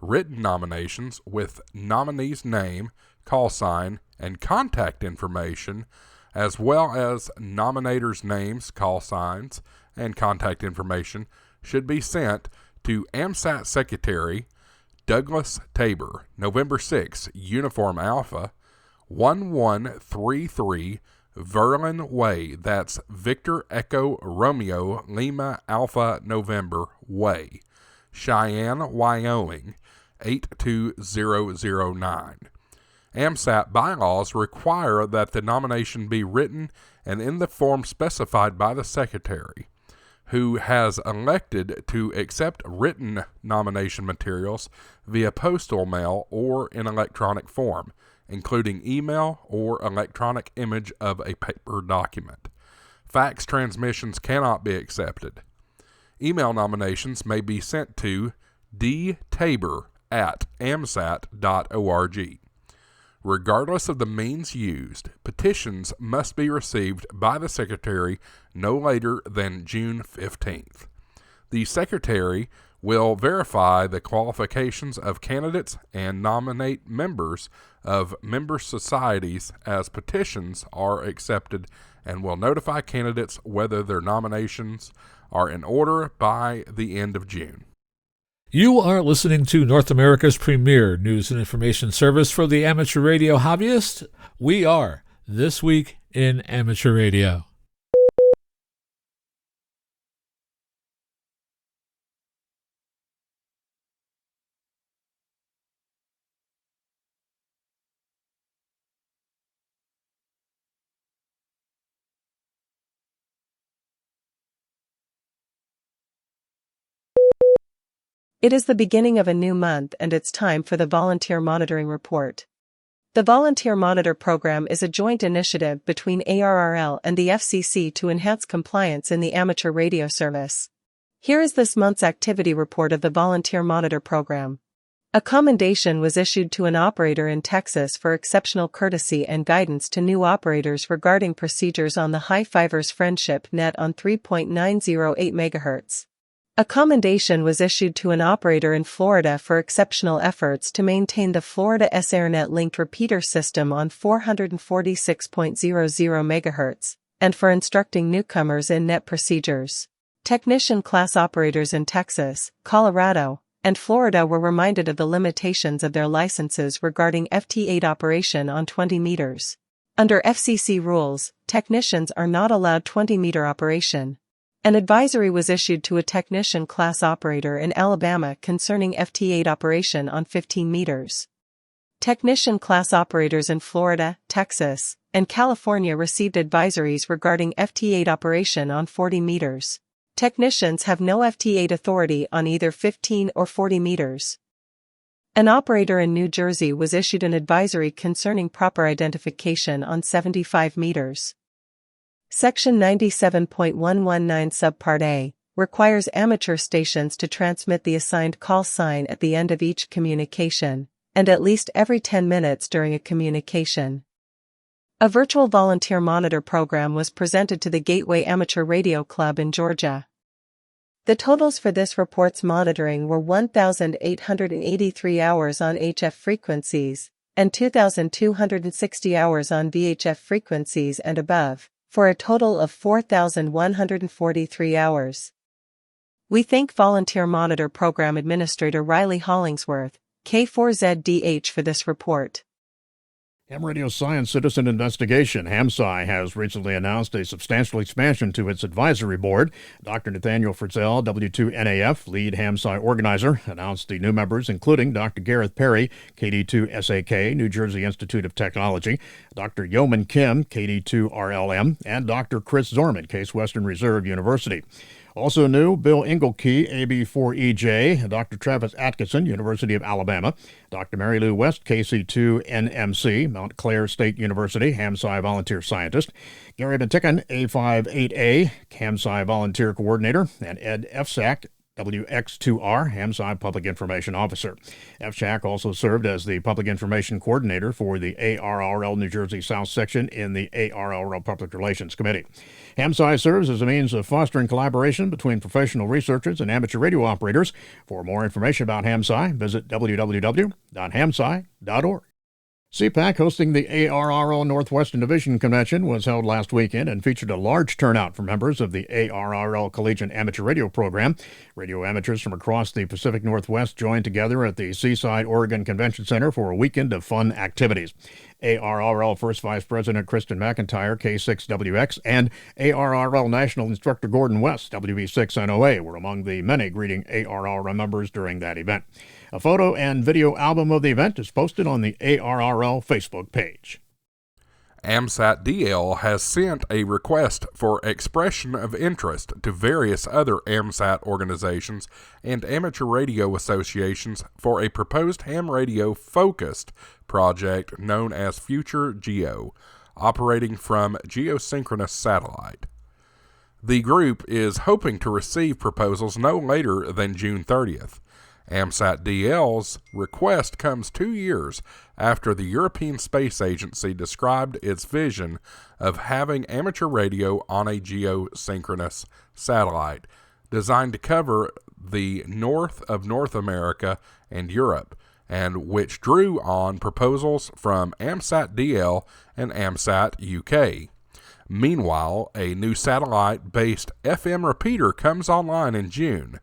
Written nominations with nominee's name, call sign, and contact information, as well as nominators' names, call signs, and contact information, should be sent to AMSAT Secretary Douglas Tabor, November 6, Uniform Alpha, 1133 Verlin Way. That's Victor Echo Romeo Lima Alpha November Way, Cheyenne, Wyoming, 82009. AMSAT bylaws require that the nomination be written and in the form specified by the Secretary, who has elected to accept written nomination materials via postal mail or in electronic form, including email or electronic image of a paper document. Fax transmissions cannot be accepted. Email nominations may be sent to dtabor@amsat.org. Regardless of the means used, petitions must be received by the Secretary no later than June 15th. The Secretary will verify the qualifications of candidates and nominate members of member societies as petitions are accepted and will notify candidates whether their nominations are in order by the end of June.
You are listening to North America's premier news and information service for the amateur radio hobbyist. We are This Week in Amateur Radio.
It is the beginning of a new month and it's time for the Volunteer Monitoring Report. The Volunteer Monitor Program is a joint initiative between ARRL and the FCC to enhance compliance in the amateur radio service. Here is this month's activity report of the Volunteer Monitor Program. A commendation was issued to an operator in Texas for exceptional courtesy and guidance to new operators regarding procedures on the High Fivers Friendship net on 3.908 MHz. A commendation was issued to an operator in Florida for exceptional efforts to maintain the Florida SARnet linked repeater system on 446.00 MHz, and for instructing newcomers in net procedures. Technician class operators in Texas, Colorado, and Florida were reminded of the limitations of their licenses regarding FT8 operation on 20 meters. Under FCC rules, technicians are not allowed 20-meter operation. An advisory was issued to a technician class operator in Alabama concerning FT8 operation on 15 meters. Technician class operators in Florida, Texas, and California received advisories regarding FT8 operation on 40 meters. Technicians have no FT8 authority on either 15 or 40 meters. An operator in New Jersey was issued an advisory concerning proper identification on 75 meters. Section 97.119 Subpart A requires amateur stations to transmit the assigned call sign at the end of each communication, and at least every 10 minutes during a communication. A virtual volunteer monitor program was presented to the Gateway Amateur Radio Club in Georgia. The totals for this report's monitoring were 1,883 hours on HF frequencies, and 2,260 hours on VHF frequencies and above, for a total of 4,143 hours. We thank Volunteer Monitor Program Administrator Riley Hollingsworth, K4ZDH, for this report.
Ham Radio Science Citizen Investigation, HAMSI, has recently announced a substantial expansion to its advisory board. Dr. Nathaniel Fritzell, W2NAF, lead HAMSI organizer, announced the new members, including Dr. Gareth Perry, KD2SAK, New Jersey Institute of Technology, Dr. Yeoman Kim, KD2RLM, and Dr. Chris Zorman, Case Western Reserve University. Also new, Bill Engelkey, AB4EJ, Dr. Travis Atkinson, University of Alabama, Dr. Mary Lou West, KC2NMC, Mount Clair State University, HAMSI Volunteer Scientist, Gary Benticken, A58A, HAMSI Volunteer Coordinator, and Ed Efsack, WX2R, HAMSI Public Information Officer. FSHAC also served as the Public Information Coordinator for the ARRL New Jersey South Section in the ARRL Public Relations Committee. HAMSI serves as a means of fostering collaboration between professional researchers and amateur radio operators. For more information about HAMSI, visit www.hamsi.org. CPAC, hosting the ARRL Northwestern Division Convention, was held last weekend and featured a large turnout for members of the ARRL Collegiate Amateur Radio Program. Radio amateurs from across the Pacific Northwest joined together at the Seaside, Oregon Convention Center for a weekend of fun activities. ARRL First Vice President Kristen McIntyre, K6WX, and ARRL National Instructor Gordon West, WB6NOA, were among the many greeting ARRL members during that event. A photo and video album of the event is posted on the ARRL Facebook page.
AMSAT-DL has sent a request for expression of interest to various other AMSAT organizations and amateur radio associations for a proposed ham radio-focused project known as Future Geo, operating from geosynchronous satellite. The group is hoping to receive proposals no later than June 30th. AMSAT-DL's request comes 2 years after the European Space Agency described its vision of having amateur radio on a geosynchronous satellite designed to cover the north of North America and Europe, and which drew on proposals from AMSAT-DL and AMSAT-UK. Meanwhile, a new satellite-based FM repeater comes online in June.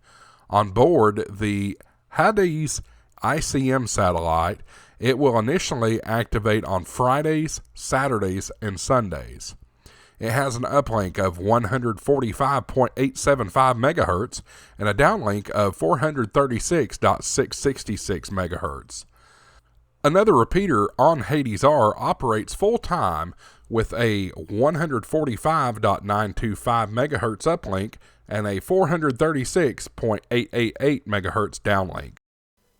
On board the HADES-ICM satellite, it will initially activate on Fridays, Saturdays, and Sundays. It has an uplink of 145.875 MHz and a downlink of 436.666 MHz. Another repeater on HADES-R operates full-time with a 145.925 MHz uplink and a 436.888 MHz downlink.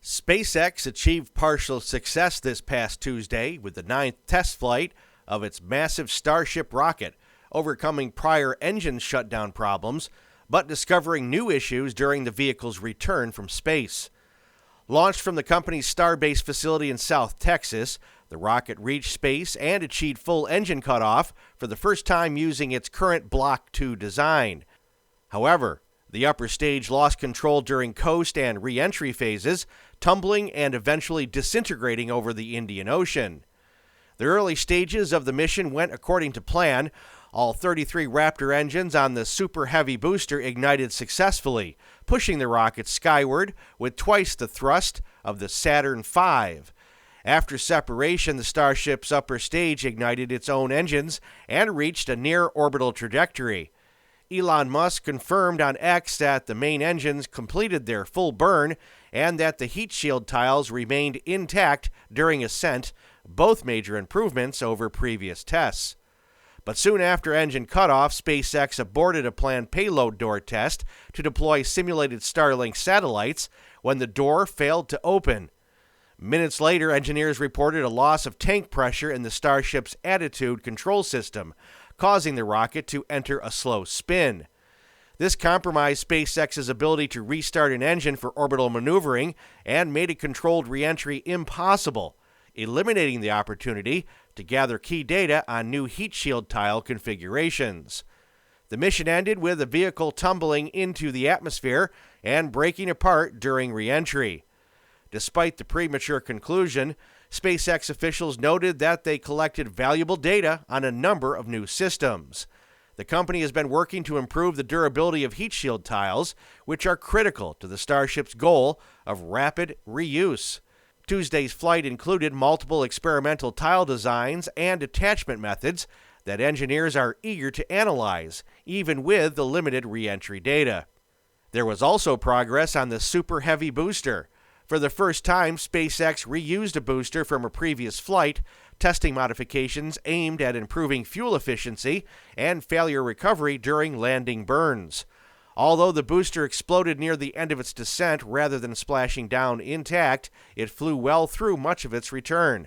SpaceX achieved partial success this past Tuesday with the 9th test flight of its massive Starship rocket, overcoming prior engine shutdown problems, but discovering new issues during the vehicle's return from space. Launched from the company's Starbase facility in South Texas, the rocket reached space and achieved full engine cutoff for the first time using its current Block 2 design. However, the upper stage lost control during coast and reentry phases, tumbling and eventually disintegrating over the Indian Ocean. The early stages of the mission went according to plan. All 33 Raptor engines on the Super Heavy booster ignited successfully, pushing the rocket skyward with twice the thrust of the Saturn V. After separation, the Starship's upper stage ignited its own engines and reached a near-orbital trajectory. Elon Musk confirmed on X that the main engines completed their full burn and that the heat shield tiles remained intact during ascent, both major improvements over previous tests. But soon after engine cutoff, SpaceX aborted a planned payload door test to deploy simulated Starlink satellites when the door failed to open. Minutes later, engineers reported a loss of tank pressure in the Starship's attitude control system, causing the rocket to enter a slow spin. This compromised SpaceX's ability to restart an engine for orbital maneuvering and made a controlled reentry impossible, eliminating the opportunity to gather key data on new heat shield tile configurations. The mission ended with the vehicle tumbling into the atmosphere and breaking apart during reentry. Despite the premature conclusion, SpaceX officials noted that they collected valuable data on a number of new systems. The company has been working to improve the durability of heat shield tiles, which are critical to the Starship's goal of rapid reuse. Tuesday's flight included multiple experimental tile designs and attachment methods that engineers are eager to analyze, even with the limited reentry data. There was also progress on the Super Heavy booster. For the first time, SpaceX reused a booster from a previous flight, testing modifications aimed at improving fuel efficiency and failure recovery during landing burns. Although the booster exploded near the end of its descent rather than splashing down intact, it flew well through much of its return.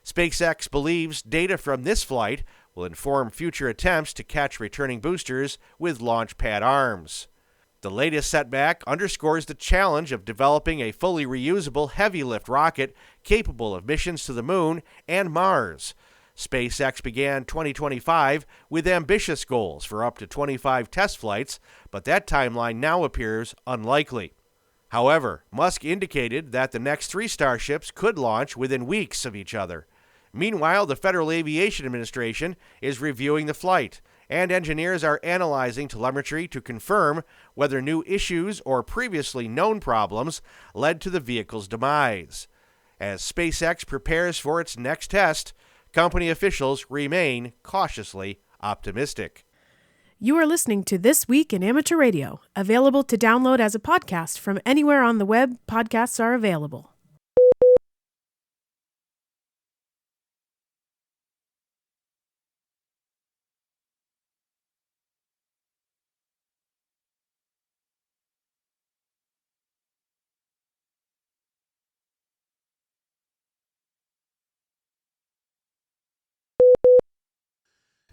SpaceX believes data from this flight will inform future attempts to catch returning boosters with launch pad arms. The latest setback underscores the challenge of developing a fully reusable heavy-lift rocket capable of missions to the Moon and Mars. SpaceX began 2025 with ambitious goals for up to 25 test flights, but that timeline now appears unlikely. However, Musk indicated that the next 3 Starships could launch within weeks of each other. Meanwhile, the Federal Aviation Administration is reviewing the flight, and engineers are analyzing telemetry to confirm whether new issues or previously known problems led to the vehicle's demise. As SpaceX prepares for its next test, company officials remain cautiously optimistic.
You are listening to This Week in Amateur Radio, available to download as a podcast from anywhere on the web podcasts are available.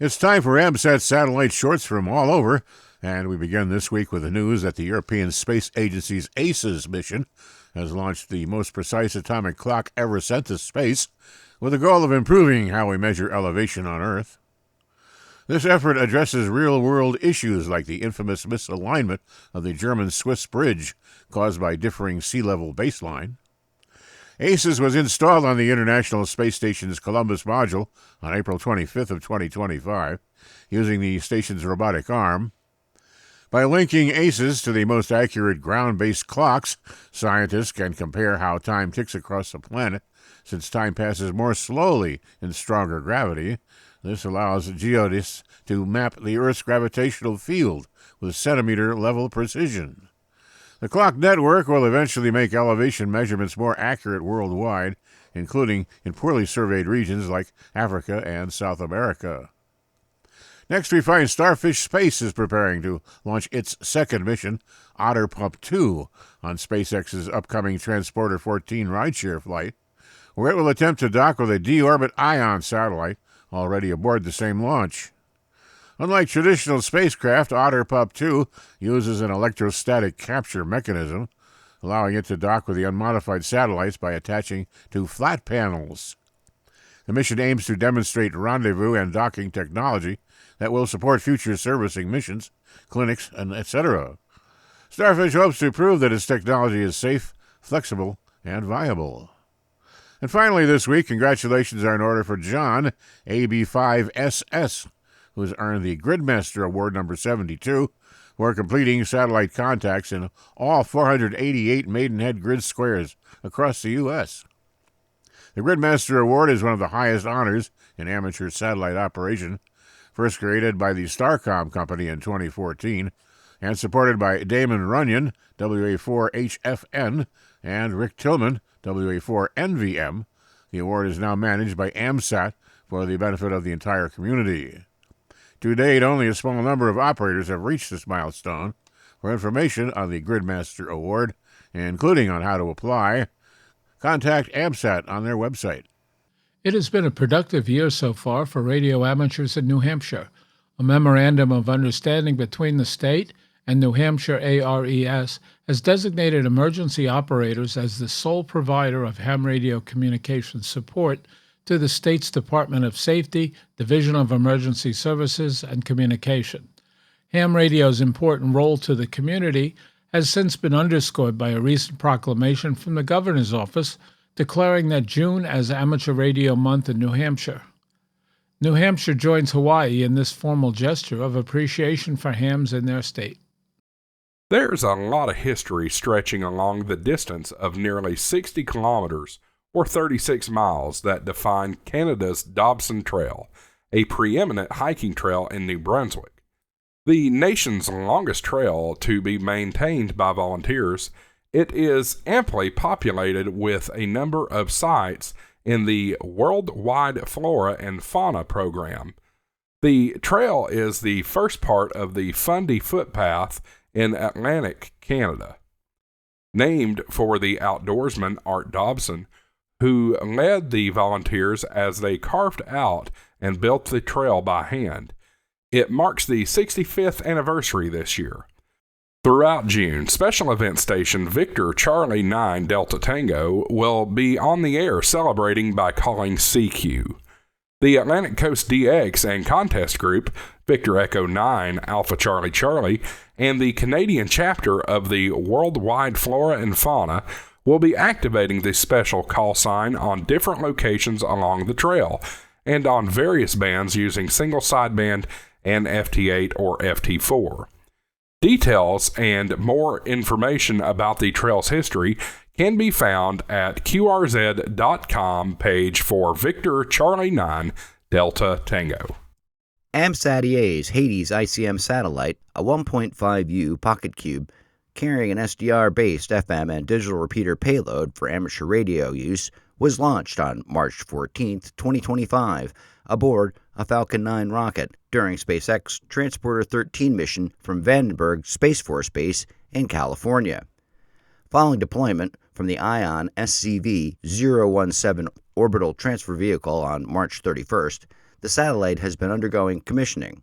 It's time for AMSAT satellite shorts from all over, and we begin this week with the news that the European Space Agency's ACES mission has launched the most precise atomic clock ever sent to space, with the goal of improving how we measure elevation on Earth. This effort addresses real-world issues like the infamous misalignment of the German-Swiss bridge caused by differing sea level baseline. ACES was installed on the International Space Station's Columbus module on April 25th of 2025, using the station's robotic arm. By linking ACES to the most accurate ground-based clocks, scientists can compare how time ticks across the planet, since time passes more slowly in stronger gravity. This allows geodesists to map the Earth's gravitational field with centimeter-level precision. The clock network will eventually make elevation measurements more accurate worldwide, including in poorly surveyed regions like Africa and South America. Next, we find Starfish Space is preparing to launch its second mission, Otter Pup 2, on SpaceX's upcoming Transporter 14 rideshare flight, where it will attempt to dock with a deorbit Ion satellite already aboard the same launch. Unlike traditional spacecraft, Otter Pup 2 uses an electrostatic capture mechanism, allowing it to dock with the unmodified satellites by attaching to flat panels. The mission aims to demonstrate rendezvous and docking technology that will support future servicing missions, clinics, and etc. Starfish hopes to prove that its technology is safe, flexible, and viable. And finally this week, congratulations are in order for John, AB5SS, who has earned the Gridmaster Award number 72 for completing satellite contacts in all 488 Maidenhead grid squares across the U.S. The Gridmaster Award is one of the highest honors in amateur satellite operation, first created by the Starcom Company in 2014, and supported by Damon Runyon, WA4HFN, and Rick Tillman, WA4NVM. The award is now managed by AMSAT for the benefit of the entire community. To date, only a small number of operators have reached this milestone. For information on the Gridmaster Award, including on how to apply, contact AMSAT on their website.
It has been a productive year so far for radio amateurs in New Hampshire. A memorandum of understanding between the state and New Hampshire ARES has designated emergency operators as the sole provider of ham radio communications support to the state's Department of Safety, Division of Emergency Services, and Communication. Ham radio's important role to the community has since been underscored by a recent proclamation from the Governor's Office declaring that June as Amateur Radio Month in New Hampshire. New Hampshire joins Hawaii in this formal gesture of appreciation for hams in their state.
There's a lot of history stretching along the distance of nearly 60 kilometers or 36 miles that define Canada's Dobson Trail, a preeminent hiking trail in New Brunswick. The nation's longest trail to be maintained by volunteers, it is amply populated with a number of sites in the Worldwide Flora and Fauna program. The trail is the first part of the Fundy Footpath in Atlantic Canada. Named for the outdoorsman Art Dobson, who led the volunteers as they carved out and built the trail by hand. It marks the 65th anniversary this year. Throughout June, special event station Victor Charlie 9 Delta Tango will be on the air celebrating by calling CQ. The Atlantic Coast DX and contest group, Victor Echo 9 Alpha Charlie Charlie, and the Canadian chapter of the Worldwide Flora and Fauna will be activating this special call sign on different locations along the trail and on various bands using single sideband and FT8 or FT4. Details and more information about the trail's history can be found at qrz.com page for Victor Charlie 9 Delta Tango.
AMSAT-EA's HADES-ICM satellite, a 1.5U pocket cube carrying an SDR-based FM and digital repeater payload for amateur radio use, was launched on March 14, 2025, aboard a Falcon 9 rocket during SpaceX Transporter 13 mission from Vandenberg Space Force Base in California. Following deployment from the ION SCV-017 orbital transfer vehicle on March 31st, the satellite has been undergoing commissioning.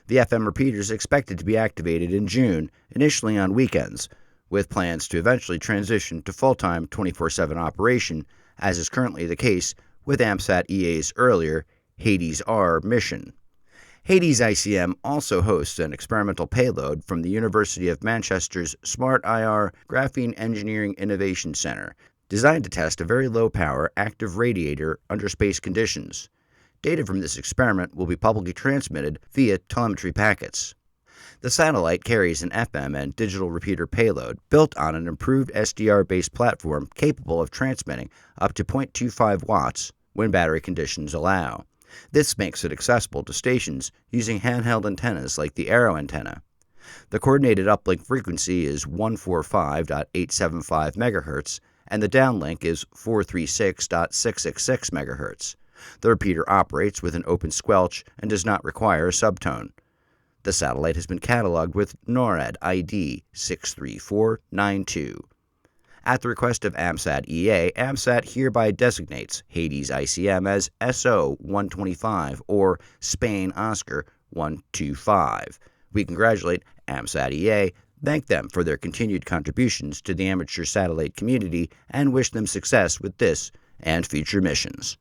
The FM repeater is expected to be activated in June, initially on weekends, with plans to eventually transition to full-time 24/7 operation, as is currently the case with AMSAT-EA's earlier HADES-R mission. HADES-ICM also hosts an experimental payload from the University of Manchester's Smart IR Graphene Engineering Innovation Center, designed to test a very low-power active radiator under space conditions. Data from this experiment will be publicly transmitted via telemetry packets. The satellite carries an FM and digital repeater payload built on an improved SDR-based platform capable of transmitting up to 0.25 watts when battery conditions allow. This makes it accessible to stations using handheld antennas like the Arrow antenna. The coordinated uplink frequency is 145.875 MHz, and the downlink is 436.666 MHz. The repeater operates with an open squelch and does not require a subtone. The satellite has been cataloged with NORAD ID 63492. At the request of AMSAT-EA, AMSAT hereby designates HADES-ICM as SO-125 or Spain Oscar 125. We congratulate AMSAT-EA, thank them for their continued contributions to the amateur satellite community, and wish them success with this and future missions.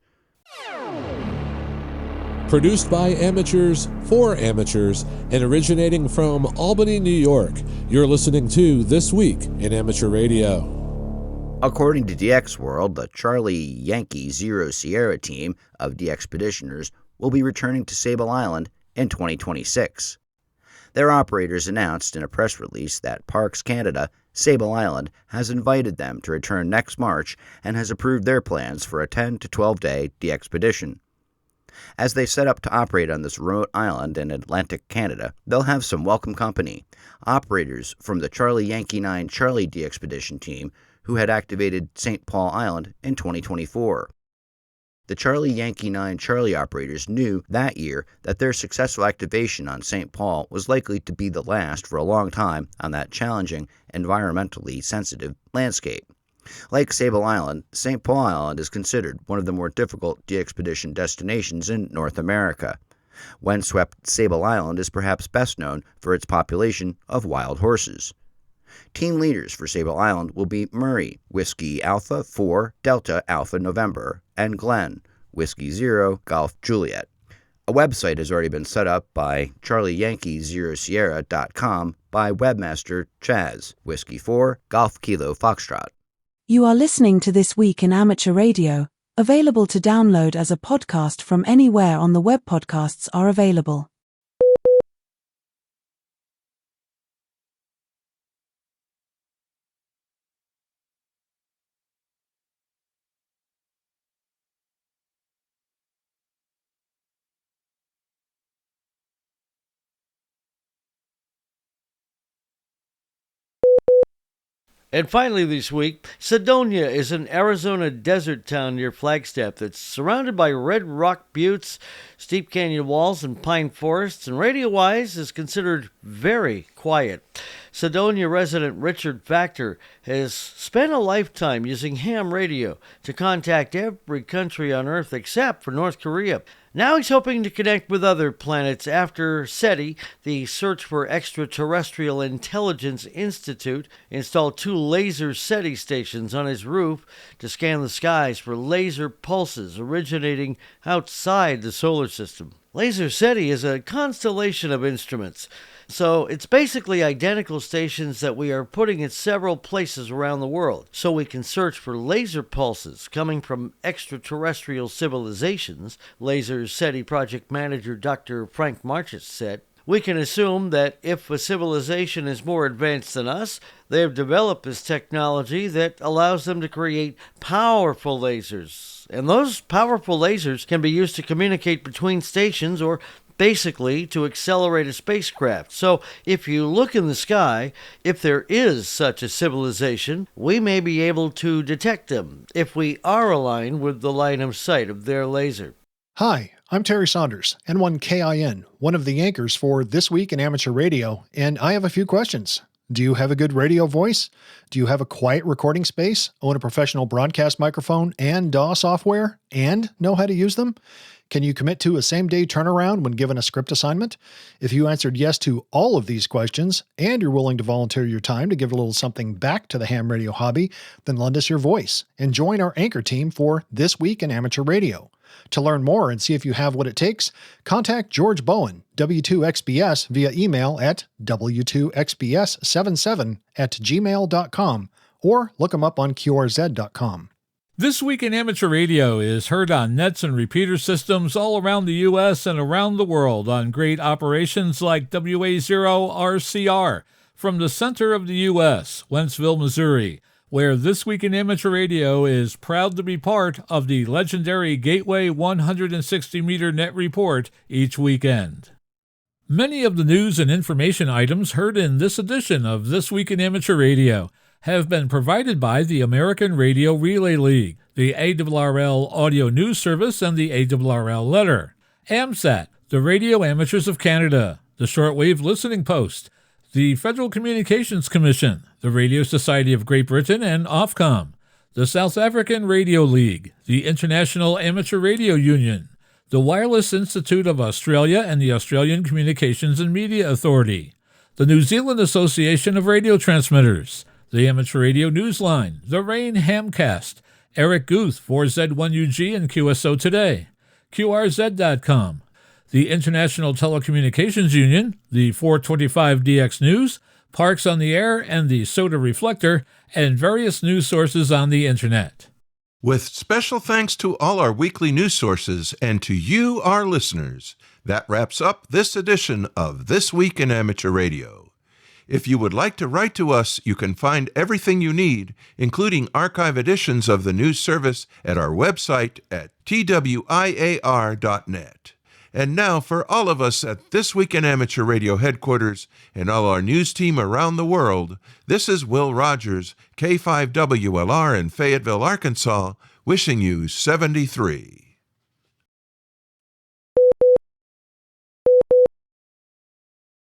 Produced by amateurs, for amateurs, and originating from Albany, New York, you're listening to This Week in Amateur Radio.
According to DX World, the Charlie Yankee Zero Sierra team of DXpeditioners will be returning to Sable Island in 2026. Their operators announced in a press release that Parks Canada, Sable Island, has invited them to return next March and has approved their plans for a 10 to 12-day DXpedition. As they set up to operate on this remote island in Atlantic Canada, they'll have some welcome company. Operators from the Charlie Yankee 9 Charlie DXpedition team who had activated St. Paul Island in 2024. The Charlie Yankee 9 Charlie operators knew that year that their successful activation on St. Paul was likely to be the last for a long time on that challenging, environmentally sensitive landscape. Like Sable Island, St. Paul Island is considered one of the more difficult DXpedition destinations in North America. Windswept Sable Island is perhaps best known for its population of wild horses. Team leaders for Sable Island will be Murray, Whiskey Alpha 4, Delta Alpha November, and Glenn, Whiskey 0, Golf Juliet. A website has already been set up by CharlieYankee0Sierra.com by webmaster Chaz, Whiskey 4, Golf Kilo Foxtrot.
You are listening to This Week in Amateur Radio, available to download as a podcast from anywhere on the web podcasts are available.
And finally this week, Sedona is an Arizona desert town near Flagstaff that's surrounded by red rock buttes, steep canyon walls, and pine forests, and radio-wise is considered very quiet. Sedona resident Richard Factor has spent a lifetime using ham radio to contact every country on Earth except for North Korea. Now he's hoping to connect with other planets after SETI, the Search for Extraterrestrial Intelligence Institute, installed 2 laser SETI stations on his roof to scan the skies for laser pulses originating outside the solar system. Laser SETI is a constellation of instruments, so it's basically identical stations that we are putting at several places around the world, so we can search for laser pulses coming from extraterrestrial civilizations, Laser SETI project manager Dr. Frank Marchis said. We can assume that if a civilization is more advanced than us, they have developed this technology that allows them to create powerful lasers. And those powerful lasers can be used to communicate between stations or basically to accelerate a spacecraft. So if you look in the sky, if there is such a civilization, we may be able to detect them if we are aligned with the line of sight of their laser.
Hi, I'm Terry Saunders, N1KIN, one of the anchors for This Week in Amateur Radio, and I have a few questions. Do you have a good radio voice? Do you have a quiet recording space, own a professional broadcast microphone and DAW software, and know how to use them? Can you commit to a same-day turnaround when given a script assignment? If you answered yes to all of these questions, and you're willing to volunteer your time to give a little something back to the ham radio hobby, then lend us your voice and join our anchor team for This Week in Amateur Radio. To learn more and see if you have what it takes, contact George Bowen, W2XBS, via email at w2xbs77@gmail.com or look him up on QRZ.com.
This Week in Amateur Radio is heard on nets and repeater systems all around the U.S. and around the world on great operations like WA0RCR from the center of the U.S., Wentzville, Missouri, where This Week in Amateur Radio is proud to be part of the legendary Gateway 160-meter net report each weekend. Many of the news and information items heard in this edition of This Week in Amateur Radio have been provided by the American Radio Relay League, the ARRL Audio News Service, and the ARRL Letter, AMSAT, the Radio Amateurs of Canada, the Shortwave Listening Post, the Federal Communications Commission, the Radio Society of Great Britain, and Ofcom, the South African Radio League, the International Amateur Radio Union, the Wireless Institute of Australia and the Australian Communications and Media Authority, the New Zealand Association of Radio Transmitters, the Amateur Radio Newsline, the Rain Hamcast, Eric Guth, 4Z1UG and QSO Today, QRZ.com, the International Telecommunications Union, the 425DX News, Parks on the Air, and the Soda Reflector, and various news sources on the Internet.
With special thanks to all our weekly news sources and to you, our listeners, that wraps up this edition of This Week in Amateur Radio. If you would like to write to us, you can find everything you need, including archive editions of the news service, at our website at twiar.net. And now, for all of us at This Week in Amateur Radio headquarters and all our news team around the world, this is Will Rogers, K5WLR in Fayetteville, Arkansas, wishing you 73.